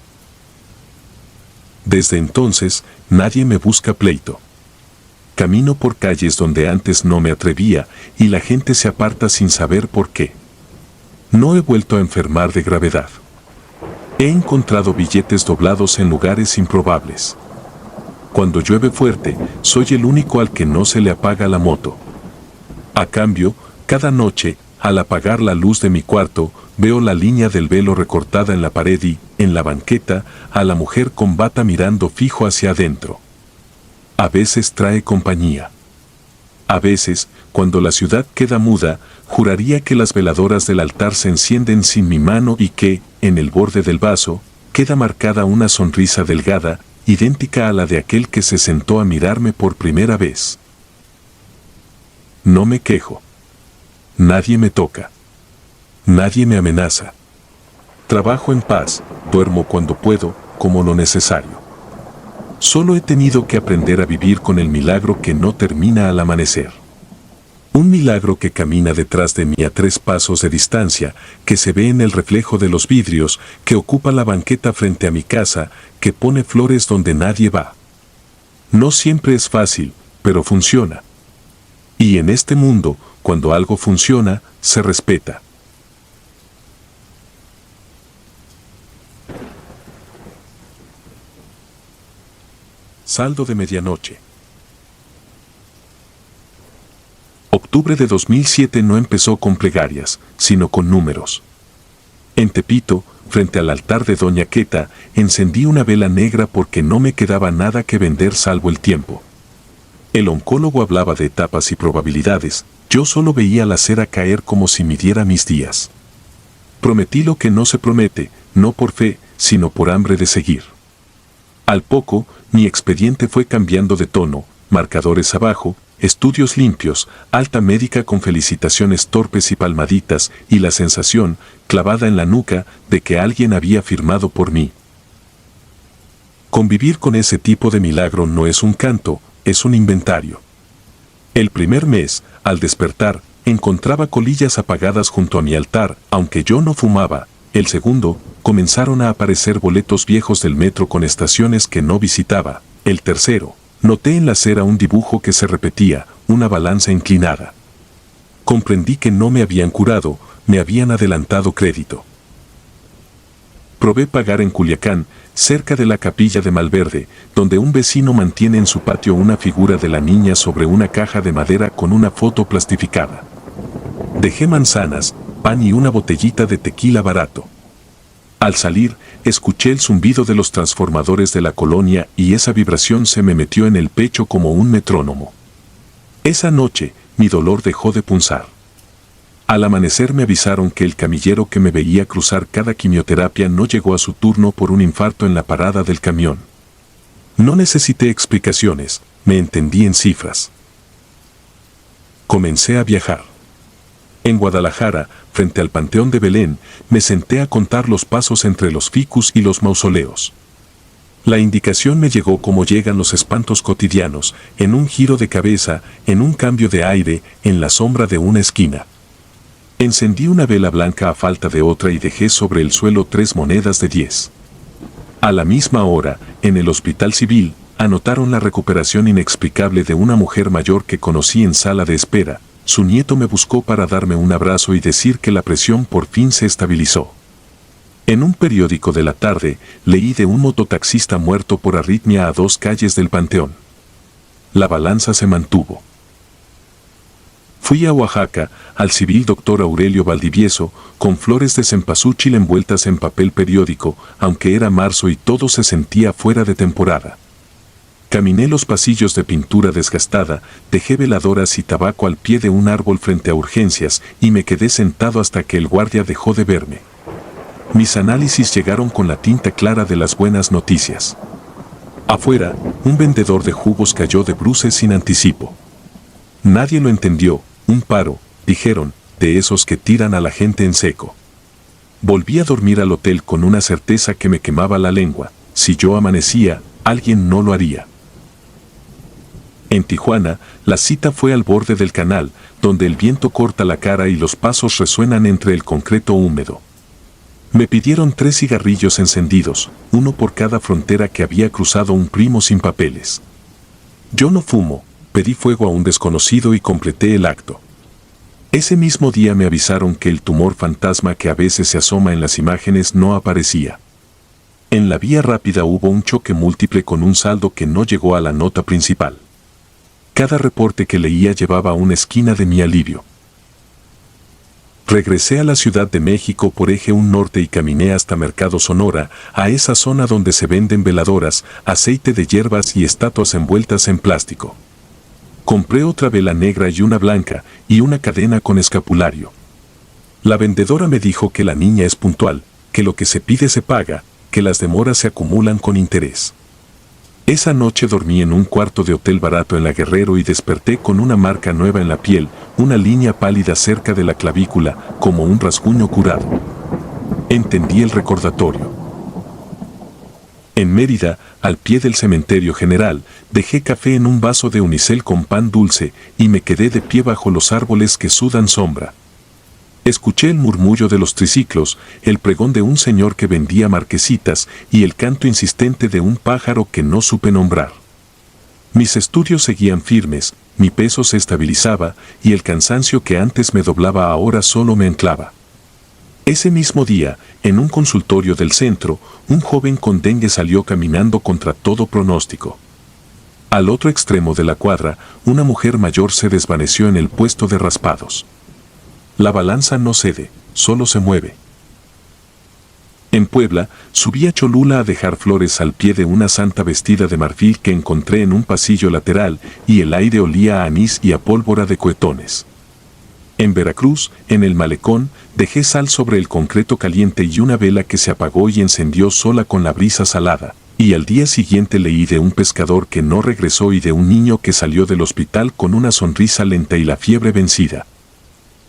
Desde entonces, nadie me busca pleito. Camino por calles donde antes no me atrevía y la gente se aparta sin saber por qué. No he vuelto a enfermar de gravedad. He encontrado billetes doblados en lugares improbables. Cuando llueve fuerte, soy el único al que no se le apaga la moto. A cambio, cada noche, al apagar la luz de mi cuarto, veo la línea del velo recortada en la pared y, en la banqueta, a la mujer con bata mirando fijo hacia adentro. A veces trae compañía. A veces, cuando la ciudad queda muda, juraría que las veladoras del altar se encienden sin mi mano y que, en el borde del vaso, queda marcada una sonrisa delgada, idéntica a la de aquel que se sentó a mirarme por primera vez. No me quejo. Nadie me toca. Nadie me amenaza. Trabajo en paz, duermo cuando puedo, como lo necesario. Solo he tenido que aprender a vivir con el milagro que no termina al amanecer. Un milagro que camina detrás de mí a 3 pasos de distancia, que se ve en el reflejo de los vidrios, que ocupa la banqueta frente a mi casa, que pone flores donde nadie va. No siempre es fácil, pero funciona. Y en este mundo, cuando algo funciona, se respeta. Saldo de medianoche. Octubre de 2007 no empezó con plegarias, sino con números. En Tepito, frente al altar de Doña Queta, encendí una vela negra porque no me quedaba nada que vender salvo el tiempo. El oncólogo hablaba de etapas y probabilidades, yo solo veía la cera caer como si midiera mis días. Prometí lo que no se promete, no por fe, sino por hambre de seguir. Al poco, mi expediente fue cambiando de tono, marcadores abajo, estudios limpios, alta médica con felicitaciones torpes y palmaditas, y la sensación, clavada en la nuca, de que alguien había firmado por mí. Convivir con ese tipo de milagro no es un canto, es un inventario. El primer mes, al despertar, encontraba colillas apagadas junto a mi altar, aunque yo no fumaba. El segundo, comenzaron a aparecer boletos viejos del metro con estaciones que no visitaba. El tercero, noté en la acera un dibujo que se repetía, una balanza inclinada. Comprendí que no me habían curado, me habían adelantado crédito. Probé pagar en Culiacán, cerca de la capilla de Malverde, donde un vecino mantiene en su patio una figura de la niña sobre una caja de madera con una foto plastificada. Dejé manzanas, pan y una botellita de tequila barato. Al salir, escuché el zumbido de los transformadores de la colonia y esa vibración se me metió en el pecho como un metrónomo. Esa noche, mi dolor dejó de punzar. Al amanecer me avisaron que el camillero que me veía cruzar cada quimioterapia no llegó a su turno por un infarto en la parada del camión. No necesité explicaciones, me entendí en cifras. Comencé a viajar. En Guadalajara, frente al Panteón de Belén, me senté a contar los pasos entre los ficus y los mausoleos. La indicación me llegó como llegan los espantos cotidianos, en un giro de cabeza, en un cambio de aire, en la sombra de una esquina. Encendí una vela blanca a falta de otra y dejé sobre el suelo 3 monedas de 10. A la misma hora, en el hospital civil, anotaron la recuperación inexplicable de una mujer mayor que conocí en sala de espera, su nieto me buscó para darme un abrazo y decir que la presión por fin se estabilizó. En un periódico de la tarde, leí de un mototaxista muerto por arritmia a 2 calles del Panteón. La balanza se mantuvo. Fui a Oaxaca, al civil doctor Aurelio Valdivieso, con flores de cempasúchil envueltas en papel periódico, aunque era marzo y todo se sentía fuera de temporada. Caminé los pasillos de pintura desgastada, dejé veladoras y tabaco al pie de un árbol frente a urgencias y me quedé sentado hasta que el guardia dejó de verme. Mis análisis llegaron con la tinta clara de las buenas noticias. Afuera, un vendedor de jugos cayó de bruces sin anticipo. Nadie lo entendió, un paro, dijeron, de esos que tiran a la gente en seco. Volví a dormir al hotel con una certeza que me quemaba la lengua, si yo amanecía, alguien no lo haría. En Tijuana, la cita fue al borde del canal, donde el viento corta la cara y los pasos resuenan entre el concreto húmedo. Me pidieron 3 cigarrillos encendidos, uno por cada frontera que había cruzado un primo sin papeles. Yo no fumo, pedí fuego a un desconocido y completé el acto. Ese mismo día me avisaron que el tumor fantasma que a veces se asoma en las imágenes no aparecía. En la vía rápida hubo un choque múltiple con un saldo que no llegó a la nota principal. Cada reporte que leía llevaba a una esquina de mi alivio. Regresé a la Ciudad de México por Eje 1 Norte y caminé hasta Mercado Sonora, a esa zona donde se venden veladoras, aceite de hierbas y estatuas envueltas en plástico. Compré otra vela negra y una blanca, y una cadena con escapulario. La vendedora me dijo que la niña es puntual, que lo que se pide se paga, que las demoras se acumulan con interés. Esa noche dormí en un cuarto de hotel barato en La Guerrero y desperté con una marca nueva en la piel, una línea pálida cerca de la clavícula, como un rasguño curado. Entendí el recordatorio. En Mérida, al pie del cementerio general, dejé café en un vaso de unicel con pan dulce y me quedé de pie bajo los árboles que sudan sombra. Escuché el murmullo de los triciclos, el pregón de un señor que vendía marquesitas y el canto insistente de un pájaro que no supe nombrar. Mis estudios seguían firmes, mi peso se estabilizaba y el cansancio que antes me doblaba ahora solo me anclaba. Ese mismo día, en un consultorio del centro, un joven con dengue salió caminando contra todo pronóstico. Al otro extremo de la cuadra, una mujer mayor se desvaneció en el puesto de raspados. La balanza no cede, solo se mueve. En Puebla, subí a Cholula a dejar flores al pie de una santa vestida de marfil que encontré en un pasillo lateral y el aire olía a anís y a pólvora de cohetones. En Veracruz, en el malecón, dejé sal sobre el concreto caliente y una vela que se apagó y encendió sola con la brisa salada, y al día siguiente leí de un pescador que no regresó y de un niño que salió del hospital con una sonrisa lenta y la fiebre vencida.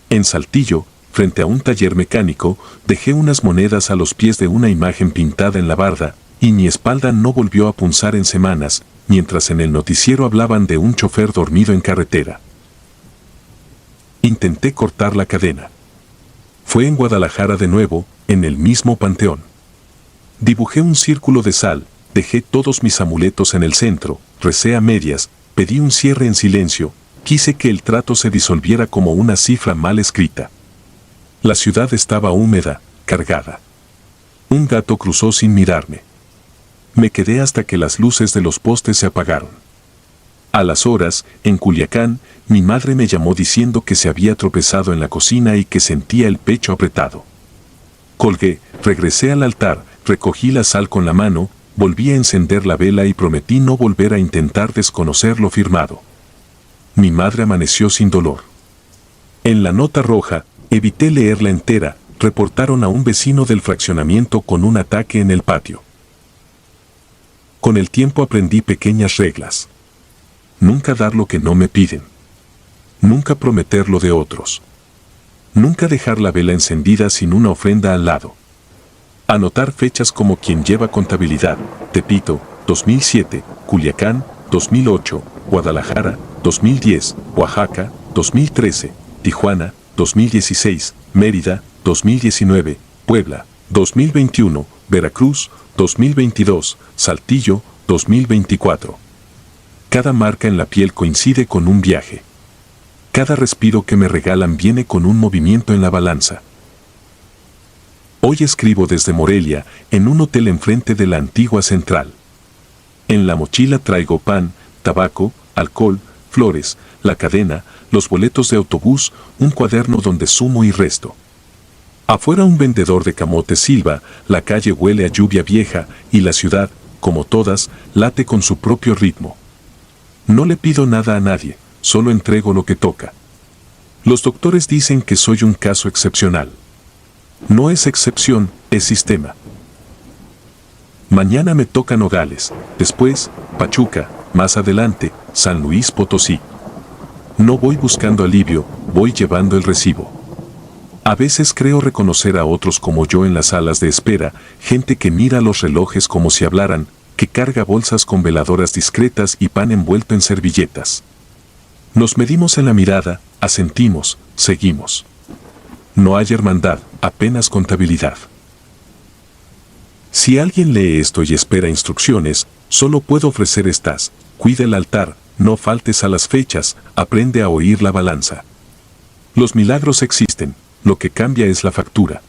En Saltillo, frente a un taller mecánico, dejé unas monedas a los pies de una imagen pintada en la barda, y mi espalda no volvió a punzar en semanas, mientras en el noticiero hablaban de un chofer dormido en carretera. Intenté cortar la cadena. Fue en Guadalajara de nuevo, en el mismo panteón. Dibujé un círculo de sal, dejé todos mis amuletos en el centro, recé a medias, pedí un cierre en silencio, quise que el trato se disolviera como una cifra mal escrita. La ciudad estaba húmeda, cargada. Un gato cruzó sin mirarme. Me quedé hasta que las luces de los postes se apagaron. A las horas, en Culiacán, mi madre me llamó diciendo que se había tropezado en la cocina y que sentía el pecho apretado. Colgué, regresé al altar, recogí la sal con la mano, volví a encender la vela y prometí no volver a intentar desconocer lo firmado. Mi madre amaneció sin dolor. En la nota roja, evité leerla entera, reportaron a un vecino del fraccionamiento con un ataque en el patio. Con el tiempo aprendí pequeñas reglas. Nunca dar lo que no me piden. Nunca prometer lo de otros. Nunca dejar la vela encendida sin una ofrenda al lado. Anotar fechas como quien lleva contabilidad, Tepito, 2007, Culiacán, 2008, Guadalajara, 2010, Oaxaca, 2013, Tijuana, 2016, Mérida, 2019, Puebla, 2021, Veracruz, 2022, Saltillo, 2024. Cada marca en la piel coincide con un viaje. Cada respiro que me regalan viene con un movimiento en la balanza. Hoy escribo desde Morelia, en un hotel enfrente de la antigua central. En la mochila traigo pan, tabaco, alcohol, flores, la cadena, los boletos de autobús, un cuaderno donde sumo y resto. Afuera un vendedor de camotes silba, la calle huele a lluvia vieja y la ciudad, como todas, late con su propio ritmo. No le pido nada a nadie, solo entrego lo que toca. Los doctores dicen que soy un caso excepcional. No es excepción, es sistema. Mañana me toca Nogales, después, Pachuca, más adelante, San Luis Potosí. No voy buscando alivio, voy llevando el recibo. A veces creo reconocer a otros como yo en las salas de espera, gente que mira los relojes como si hablaran, que carga bolsas con veladoras discretas y pan envuelto en servilletas. Nos medimos en la mirada, asentimos, seguimos. No hay hermandad, apenas contabilidad. Si alguien lee esto y espera instrucciones, solo puedo ofrecer estas: cuida el altar, no faltes a las fechas, aprende a oír la balanza. Los milagros existen, lo que cambia es la factura.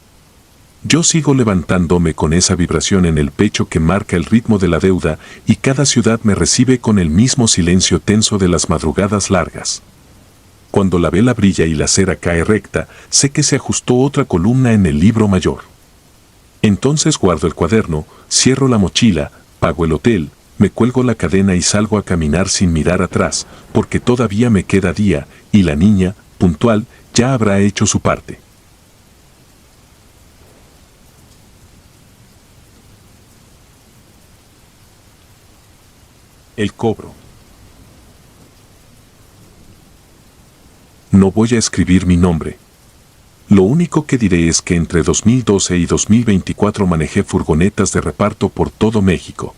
Yo sigo levantándome con esa vibración en el pecho que marca el ritmo de la deuda, y cada ciudad me recibe con el mismo silencio tenso de las madrugadas largas. Cuando la vela brilla y la cera cae recta, sé que se ajustó otra columna en el libro mayor. Entonces guardo el cuaderno, cierro la mochila, pago el hotel, me cuelgo la cadena y salgo a caminar sin mirar atrás, porque todavía me queda día, y la niña, puntual, ya habrá hecho su parte. El cobro. No voy a escribir mi nombre. Lo único que diré es que entre 2012 y 2024 manejé furgonetas de reparto por todo México.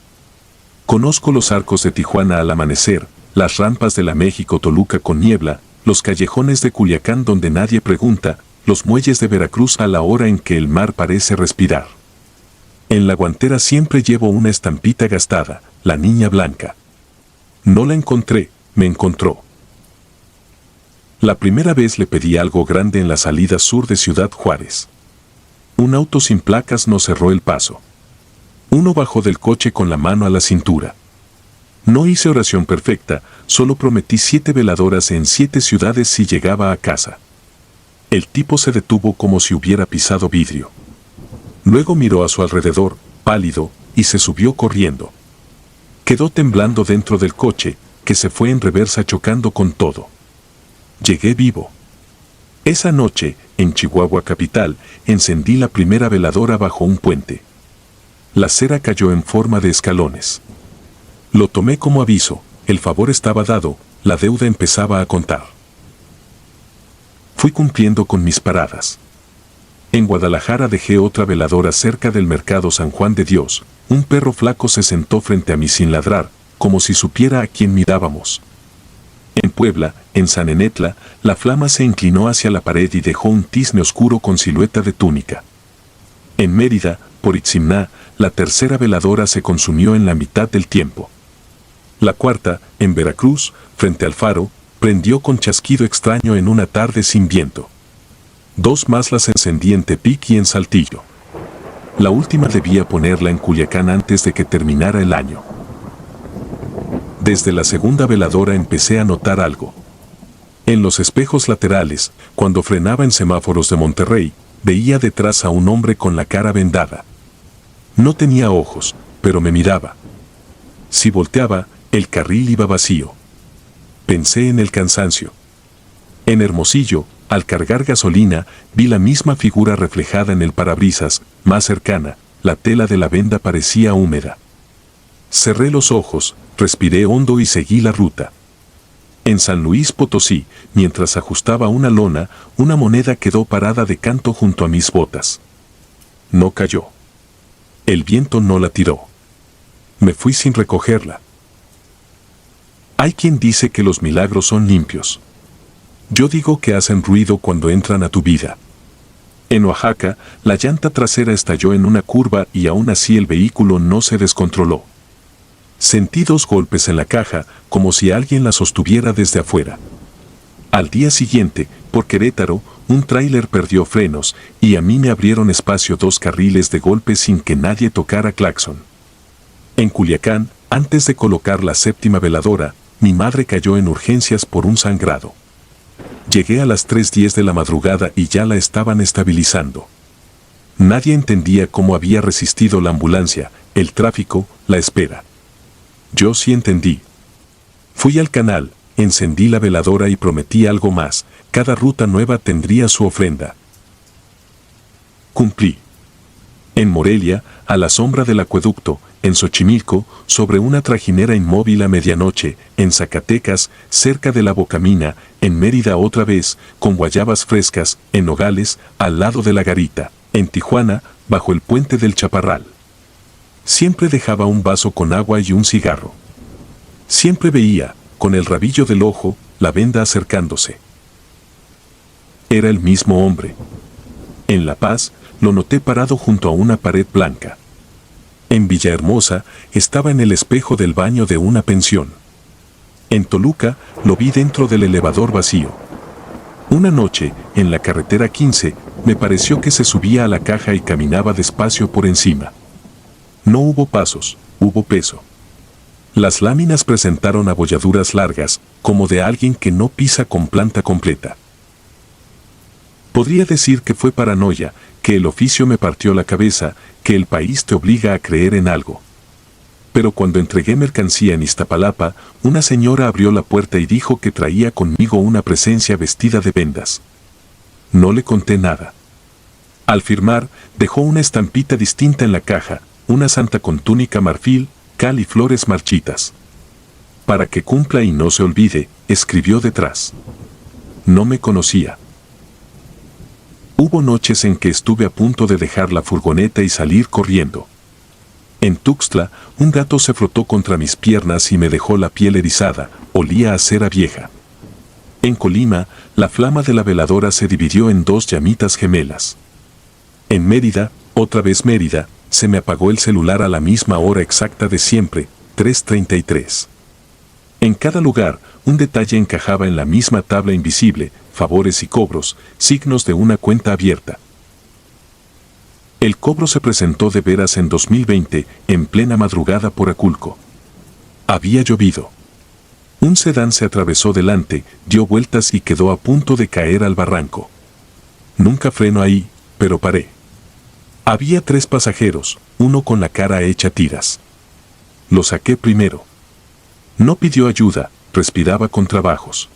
Conozco los arcos de Tijuana al amanecer, las rampas de la México-Toluca con niebla, los callejones de Culiacán donde nadie pregunta, los muelles de Veracruz a la hora en que el mar parece respirar. En la guantera siempre llevo una estampita gastada, la niña blanca. No la encontré, me encontró. La primera vez le pedí algo grande en la salida sur de Ciudad Juárez. Un auto sin placas nos cerró el paso. Uno bajó del coche con la mano a la cintura. No hice oración perfecta, solo prometí 7 veladoras en 7 ciudades si llegaba a casa. El tipo se detuvo como si hubiera pisado vidrio. Luego miró a su alrededor, pálido, y se subió corriendo. Quedó temblando dentro del coche, que se fue en reversa chocando con todo. Llegué vivo. Esa noche, en Chihuahua capital, encendí la primera veladora bajo un puente. La cera cayó en forma de escalones. Lo tomé como aviso, el favor estaba dado, la deuda empezaba a contar. Fui cumpliendo con mis paradas. En Guadalajara dejé otra veladora cerca del mercado San Juan de Dios. Un perro flaco se sentó frente a mí sin ladrar, como si supiera a quién mirábamos. En Puebla, en San Enetla, la flama se inclinó hacia la pared y dejó un tizne oscuro con silueta de túnica. En Mérida, por Itzimná, la tercera veladora se consumió en la mitad del tiempo. La cuarta, en Veracruz, frente al faro, prendió con chasquido extraño en una tarde sin viento. 2 más las encendí en Tepic y en Saltillo. La última debía ponerla en Culiacán antes de que terminara el año. Desde la segunda veladora empecé a notar algo. En los espejos laterales, cuando frenaba en semáforos de Monterrey, veía detrás a un hombre con la cara vendada. No tenía ojos, pero me miraba. Si volteaba, el carril iba vacío. Pensé en el cansancio. En Hermosillo, al cargar gasolina, vi la misma figura reflejada en el parabrisas, más cercana, la tela de la venda parecía húmeda. Cerré los ojos, respiré hondo y seguí la ruta. En San Luis Potosí, mientras ajustaba una lona, una moneda quedó parada de canto junto a mis botas. No cayó. El viento no la tiró. Me fui sin recogerla. Hay quien dice que los milagros son limpios. Yo digo que hacen ruido cuando entran a tu vida. En Oaxaca, la llanta trasera estalló en una curva y aún así el vehículo no se descontroló. Sentí 2 golpes en la caja, como si alguien la sostuviera desde afuera. Al día siguiente, por Querétaro, un tráiler perdió frenos y a mí me abrieron espacio 2 carriles de golpe sin que nadie tocara claxon. En Culiacán, antes de colocar la 7ª veladora, mi madre cayó en urgencias por un sangrado. Llegué a las 3:10 de la madrugada y ya la estaban estabilizando. Nadie entendía cómo había resistido la ambulancia, el tráfico, la espera. Yo sí entendí. Fui al canal, encendí la veladora y prometí algo más: cada ruta nueva tendría su ofrenda. Cumplí. En Morelia, a la sombra del acueducto, en Xochimilco, sobre una trajinera inmóvil a medianoche, en Zacatecas, cerca de la Bocamina, en Mérida otra vez, con guayabas frescas, en Nogales, al lado de la garita, en Tijuana, bajo el puente del Chaparral. Siempre dejaba un vaso con agua y un cigarro. Siempre veía, con el rabillo del ojo, la venda acercándose. Era el mismo hombre. En La Paz, lo noté parado junto a una pared blanca. En Villahermosa, estaba en el espejo del baño de una pensión. En Toluca, lo vi dentro del elevador vacío. Una noche, en la carretera 15, me pareció que se subía a la caja y caminaba despacio por encima. No hubo pasos, hubo peso. Las láminas presentaron abolladuras largas, como de alguien que no pisa con planta completa. Podría decir que fue paranoia, que el oficio me partió la cabeza, que el país te obliga a creer en algo. Pero cuando entregué mercancía en Iztapalapa, una señora abrió la puerta y dijo que traía conmigo una presencia vestida de vendas. No le conté nada. Al firmar, dejó una estampita distinta en la caja, una santa con túnica marfil, cal y flores marchitas. Para que cumpla y no se olvide, escribió detrás. No me conocía. Hubo noches en que estuve a punto de dejar la furgoneta y salir corriendo. En Tuxtla, un gato se frotó contra mis piernas y me dejó la piel erizada, olía a cera vieja. En Colima, la flama de la veladora se dividió en 2 llamitas gemelas. En Mérida, otra vez Mérida, se me apagó el celular a la misma hora exacta de siempre, 3:33. En cada lugar, un detalle encajaba en la misma tabla invisible: favores y cobros, signos de una cuenta abierta. El cobro se presentó de veras en 2020, en plena madrugada por Aculco. Había llovido. Un sedán se atravesó delante, dio vueltas y quedó a punto de caer al barranco. Nunca freno ahí, pero paré. Había 3 pasajeros, uno con la cara hecha tiras. Lo saqué primero. No pidió ayuda, respiraba con trabajos.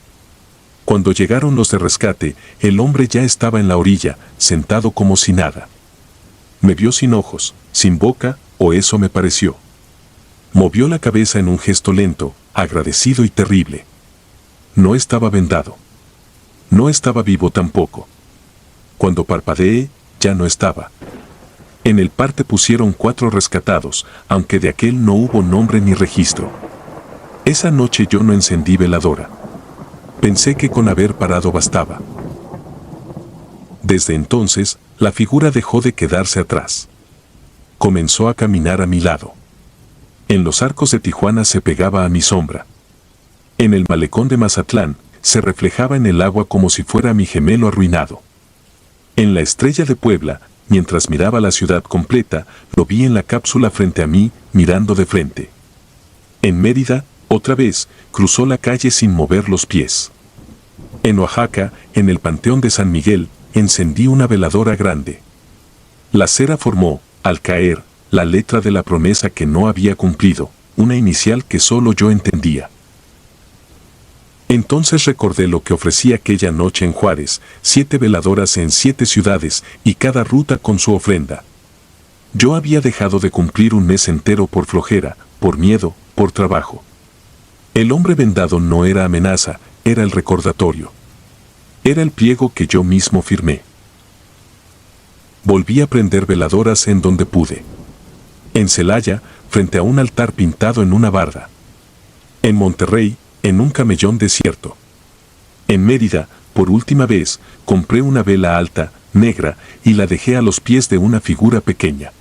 Cuando llegaron los de rescate, el hombre ya estaba en la orilla, sentado como si nada. Me vio sin ojos, sin boca, o eso me pareció. Movió la cabeza en un gesto lento, agradecido y terrible. No estaba vendado. No estaba vivo tampoco. Cuando parpadeé, ya no estaba. En el parte pusieron 4 rescatados, aunque de aquel no hubo nombre ni registro. Esa noche yo no encendí veladora. Pensé que con haber parado bastaba. Desde entonces, la figura dejó de quedarse atrás. Comenzó a caminar a mi lado. En los arcos de Tijuana se pegaba a mi sombra. En el malecón de Mazatlán, se reflejaba en el agua como si fuera mi gemelo arruinado. En la Estrella de Puebla, mientras miraba la ciudad completa, lo vi en la cápsula frente a mí, mirando de frente. En Mérida, otra vez, cruzó la calle sin mover los pies. En Oaxaca, en el Panteón de San Miguel, encendí una veladora grande. La cera formó, al caer, la letra de la promesa que no había cumplido, una inicial que solo yo entendía. Entonces recordé lo que ofrecí aquella noche en Juárez: 7 veladoras en 7 ciudades y cada ruta con su ofrenda. Yo había dejado de cumplir un mes entero por flojera, por miedo, por trabajo. El hombre vendado no era amenaza, era el recordatorio. Era el pliego que yo mismo firmé. Volví a prender veladoras en donde pude. En Celaya, frente a un altar pintado en una barda. En Monterrey, en un camellón desierto. En Mérida, por última vez, compré una vela alta, negra, y la dejé a los pies de una figura pequeña.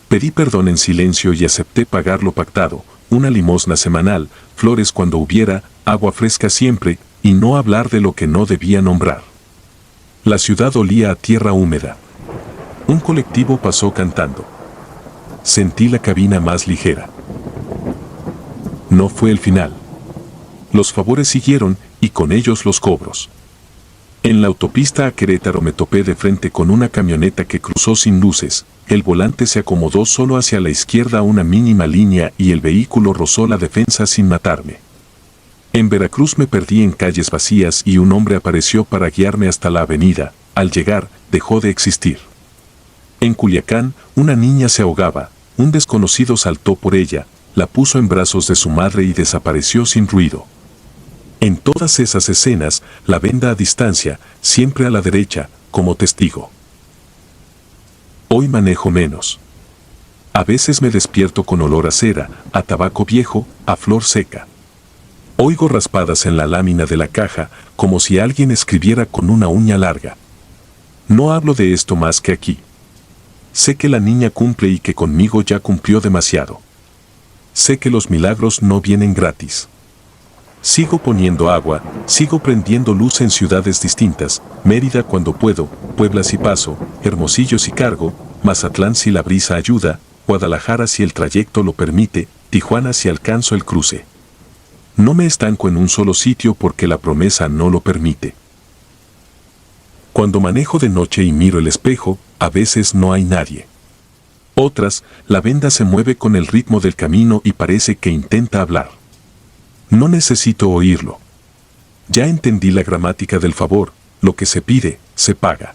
Pedí perdón en silencio y acepté pagar lo pactado: una limosna semanal, flores cuando hubiera, agua fresca siempre, y no hablar de lo que no debía nombrar. La ciudad olía a tierra húmeda. Un colectivo pasó cantando. Sentí la cabina más ligera. No fue el final. Los favores siguieron y con ellos los cobros. En la autopista a Querétaro me topé de frente con una camioneta que cruzó sin luces. El volante se acomodó solo hacia la izquierda a una mínima línea y el vehículo rozó la defensa sin matarme. En Veracruz me perdí en calles vacías y un hombre apareció para guiarme hasta la avenida. Al llegar, dejó de existir. En Culiacán, una niña se ahogaba. Un desconocido saltó por ella, la puso en brazos de su madre y desapareció sin ruido. En todas esas escenas, la venda a distancia, siempre a la derecha, como testigo. Hoy manejo menos. A veces me despierto con olor a cera, a tabaco viejo, a flor seca. Oigo raspadas en la lámina de la caja, como si alguien escribiera con una uña larga. No hablo de esto más que aquí. Sé que la niña cumple y que conmigo ya cumplió demasiado. Sé que los milagros no vienen gratis. Sigo poniendo agua, sigo prendiendo luz en ciudades distintas, Mérida cuando puedo, Puebla si paso, Hermosillo si cargo, Mazatlán si la brisa ayuda, Guadalajara si el trayecto lo permite, Tijuana si alcanzo el cruce. No me estanco en un solo sitio porque la promesa no lo permite. Cuando manejo de noche y miro el espejo, a veces no hay nadie. Otras, la venda se mueve con el ritmo del camino y parece que intenta hablar. No necesito oírlo. Ya entendí la gramática del favor, lo que se pide, se paga.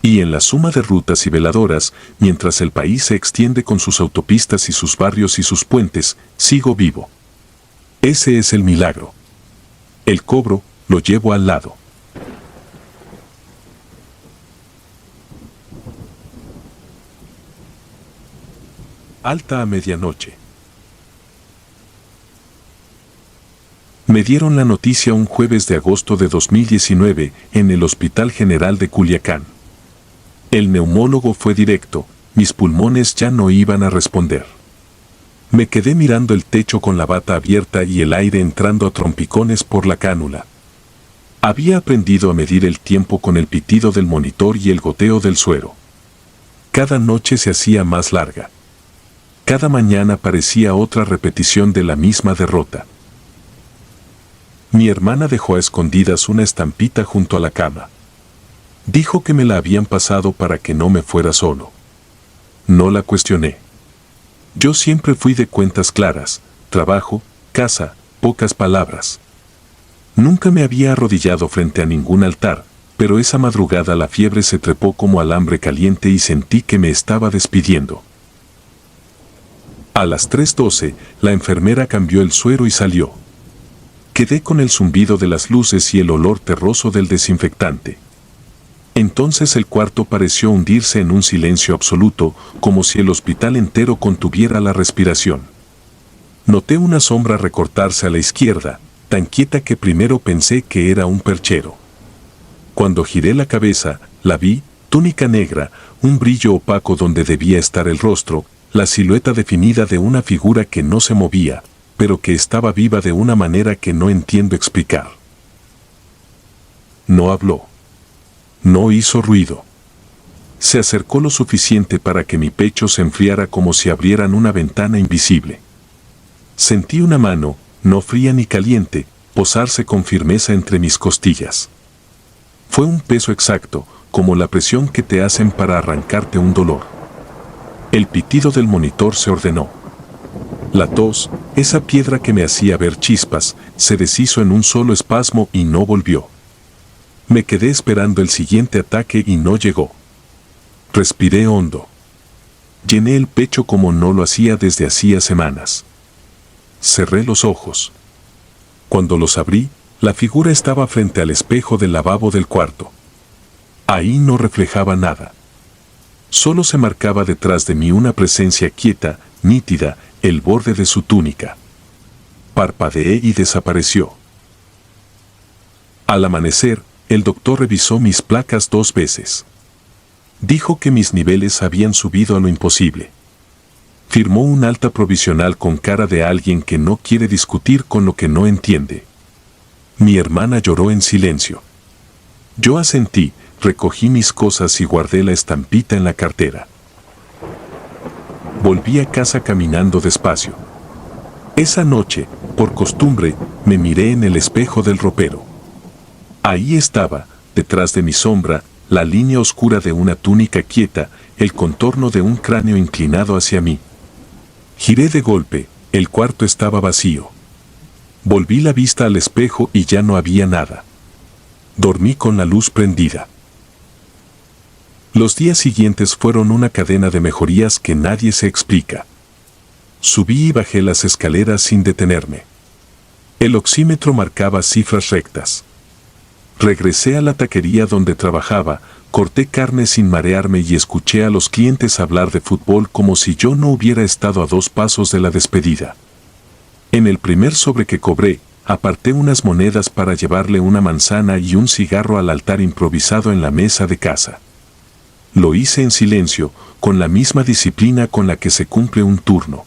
Y en la suma de rutas y veladoras, mientras el país se extiende con sus autopistas y sus barrios y sus puentes, sigo vivo. Ese es el milagro. El cobro, lo llevo al lado. Alta a medianoche. Me dieron la noticia un jueves de agosto de 2019 en el Hospital General de Culiacán. El neumólogo fue directo, mis pulmones ya no iban a responder. Me quedé mirando el techo con la bata abierta y el aire entrando a trompicones por la cánula. Había aprendido a medir el tiempo con el pitido del monitor y el goteo del suero. Cada noche se hacía más larga. Cada mañana parecía otra repetición de la misma derrota. Mi hermana dejó a escondidas una estampita junto a la cama. Dijo que me la habían pasado para que no me fuera solo. No la cuestioné. Yo siempre fui de cuentas claras, trabajo, casa, pocas palabras. Nunca me había arrodillado frente a ningún altar, pero esa madrugada la fiebre se trepó como alambre caliente y sentí que me estaba despidiendo. A las 3:12, la enfermera cambió el suero y salió. Quedé con el zumbido de las luces y el olor terroso del desinfectante. Entonces el cuarto pareció hundirse en un silencio absoluto, como si el hospital entero contuviera la respiración. Noté una sombra recortarse a la izquierda, tan quieta que primero pensé que era un perchero. Cuando giré la cabeza, la vi, túnica negra, un brillo opaco donde debía estar el rostro, la silueta definida de una figura que no se movía, pero que estaba viva de una manera que no entiendo explicar. No habló. No hizo ruido. Se acercó lo suficiente para que mi pecho se enfriara como si abrieran una ventana invisible. Sentí una mano, no fría ni caliente, posarse con firmeza entre mis costillas. Fue un peso exacto, como la presión que te hacen para arrancarte un dolor. El pitido del monitor se ordenó. La tos, esa piedra que me hacía ver chispas, se deshizo en un solo espasmo y no volvió. Me quedé esperando el siguiente ataque y no llegó. Respiré hondo. Llené el pecho como no lo hacía desde hacía semanas. Cerré los ojos. Cuando los abrí, la figura estaba frente al espejo del lavabo del cuarto. Ahí no reflejaba nada. Solo se marcaba detrás de mí una presencia quieta, nítida, el borde de su túnica. Parpadeé y desapareció. Al amanecer, el doctor revisó mis placas 2 veces. Dijo que mis niveles habían subido a lo imposible. Firmó un alta provisional con cara de alguien que no quiere discutir con lo que no entiende. Mi hermana lloró en silencio. Yo asentí, recogí mis cosas y guardé la estampita en la cartera. Volví a casa caminando despacio. Esa noche, por costumbre, me miré en el espejo del ropero. Ahí estaba, detrás de mi sombra, la línea oscura de una túnica quieta, el contorno de un cráneo inclinado hacia mí. Giré de golpe, el cuarto estaba vacío. Volví la vista al espejo y ya no había nada. Dormí con la luz prendida. Los días siguientes fueron una cadena de mejorías que nadie se explica. Subí y bajé las escaleras sin detenerme. El oxímetro marcaba cifras rectas. Regresé a la taquería donde trabajaba, corté carne sin marearme y escuché a los clientes hablar de fútbol como si yo no hubiera estado a 2 pasos de la despedida. En el primer sobre que cobré, aparté unas monedas para llevarle una manzana y un cigarro al altar improvisado en la mesa de casa. Lo hice en silencio, con la misma disciplina con la que se cumple un turno.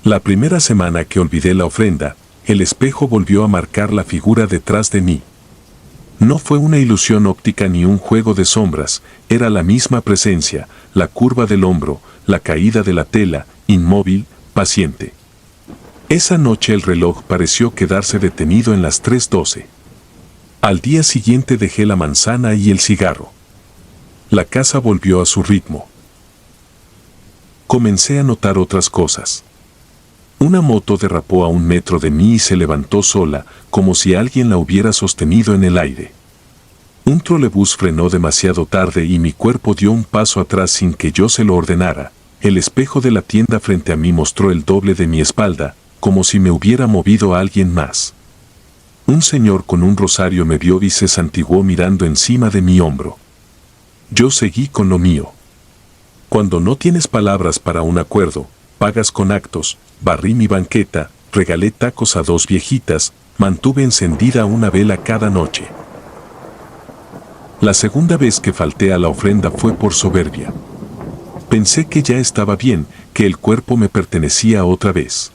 La primera semana que olvidé la ofrenda, el espejo volvió a marcar la figura detrás de mí. No fue una ilusión óptica ni un juego de sombras, era la misma presencia, la curva del hombro, la caída de la tela, inmóvil, paciente. Esa noche el reloj pareció quedarse detenido en las 3:12. Al día siguiente dejé la manzana y el cigarro. La casa volvió a su ritmo. Comencé a notar otras cosas. Una moto derrapó a 1 metro de mí y se levantó sola, como si alguien la hubiera sostenido en el aire. Un trolebús frenó demasiado tarde y mi cuerpo dio un paso atrás sin que yo se lo ordenara. El espejo de la tienda frente a mí mostró el doble de mi espalda, como si me hubiera movido a alguien más. Un señor con un rosario me vio y se santiguó mirando encima de mi hombro. Yo seguí con lo mío. Cuando no tienes palabras para un acuerdo, pagas con actos. Barrí mi banqueta, regalé tacos a 2 viejitas, mantuve encendida una vela cada noche. La segunda vez que falté a la ofrenda fue por soberbia. Pensé que ya estaba bien, que el cuerpo me pertenecía otra vez.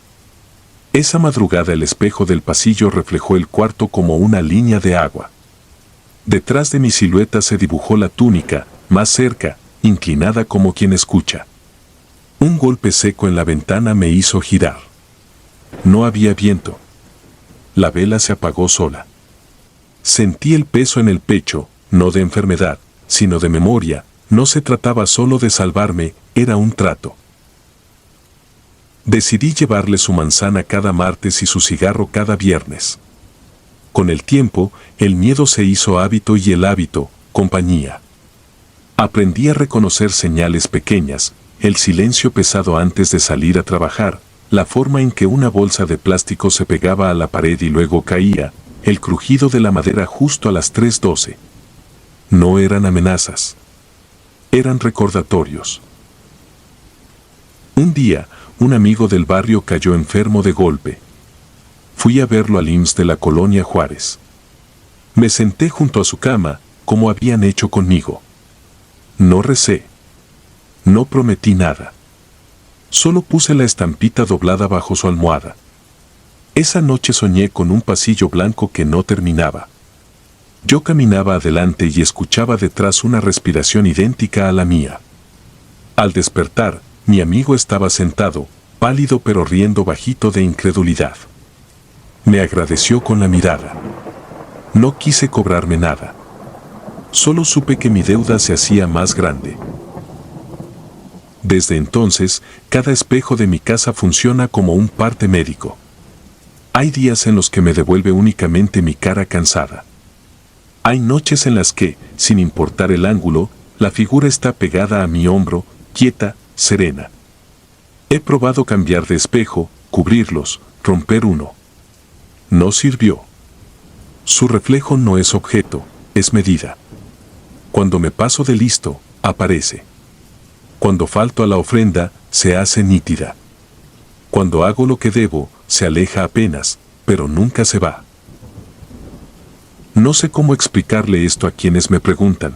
Esa madrugada el espejo del pasillo reflejó el cuarto como una línea de agua. Detrás de mi silueta se dibujó la túnica, más cerca, inclinada como quien escucha. Un golpe seco en la ventana me hizo girar. No había viento. La vela se apagó sola. Sentí el peso en el pecho, no de enfermedad, sino de memoria. No se trataba solo de salvarme, era un trato. Decidí llevarle su manzana cada martes y su cigarro cada viernes. Con el tiempo, el miedo se hizo hábito y el hábito, compañía. Aprendí a reconocer señales pequeñas, el silencio pesado antes de salir a trabajar, la forma en que una bolsa de plástico se pegaba a la pared y luego caía, el crujido de la madera justo a las 3:12. No eran amenazas. Eran recordatorios. Un día, un amigo del barrio cayó enfermo de golpe. Fui a verlo al IMSS de la colonia Juárez. Me senté junto a su cama, como habían hecho conmigo. No recé. No prometí nada. Solo puse la estampita doblada bajo su almohada. Esa noche soñé con un pasillo blanco que no terminaba. Yo caminaba adelante y escuchaba detrás una respiración idéntica a la mía. Al despertar, mi amigo estaba sentado, pálido pero riendo bajito de incredulidad. Me agradeció con la mirada. No quise cobrarme nada. Solo supe que mi deuda se hacía más grande. Desde entonces, cada espejo de mi casa funciona como un parte médico. Hay días en los que me devuelve únicamente mi cara cansada. Hay noches en las que, sin importar el ángulo, la figura está pegada a mi hombro, quieta, serena. He probado cambiar de espejo, cubrirlos, romper uno. No sirvió. Su reflejo no es objeto, es medida. Cuando me paso de listo, aparece. Cuando falto a la ofrenda, se hace nítida. Cuando hago lo que debo, se aleja apenas, pero nunca se va. No sé cómo explicarle esto a quienes me preguntan.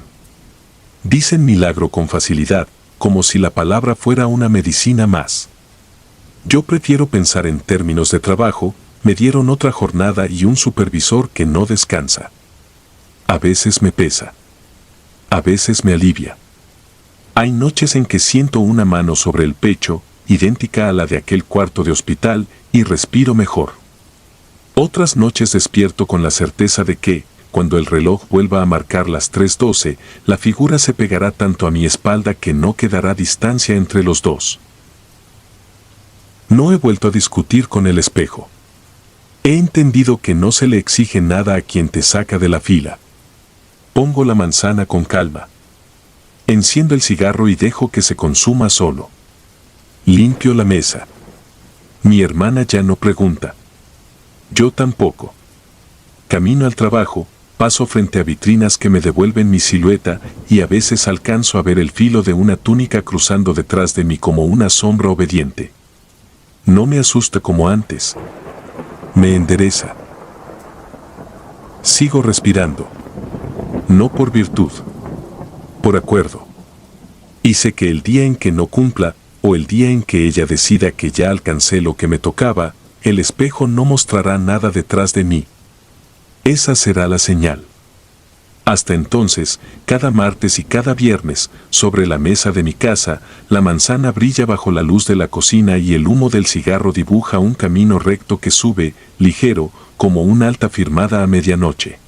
Dicen milagro con facilidad, como si la palabra fuera una medicina más. Yo prefiero pensar en términos de trabajo, me dieron otra jornada y un supervisor que no descansa. A veces me pesa. A veces me alivia. Hay noches en que siento una mano sobre el pecho, idéntica a la de aquel cuarto de hospital, y respiro mejor. Otras noches despierto con la certeza de que, cuando el reloj vuelva a marcar las 3:12, la figura se pegará tanto a mi espalda que no quedará distancia entre los dos. No he vuelto a discutir con el espejo. He entendido que no se le exige nada a quien te saca de la fila. Pongo la manzana con calma. Enciendo el cigarro y dejo que se consuma solo. Limpio la mesa. Mi hermana ya no pregunta. Yo tampoco. Camino al trabajo, paso frente a vitrinas que me devuelven mi silueta y a veces alcanzo a ver el filo de una túnica cruzando detrás de mí como una sombra obediente. No me asusta como antes. Me endereza. Sigo respirando. No por virtud. Por acuerdo. Y sé que el día en que no cumpla, o el día en que ella decida que ya alcancé lo que me tocaba, el espejo no mostrará nada detrás de mí. Esa será la señal. Hasta entonces, cada martes y cada viernes, sobre la mesa de mi casa, la manzana brilla bajo la luz de la cocina y el humo del cigarro dibuja un camino recto que sube, ligero, como una alta firmada a medianoche.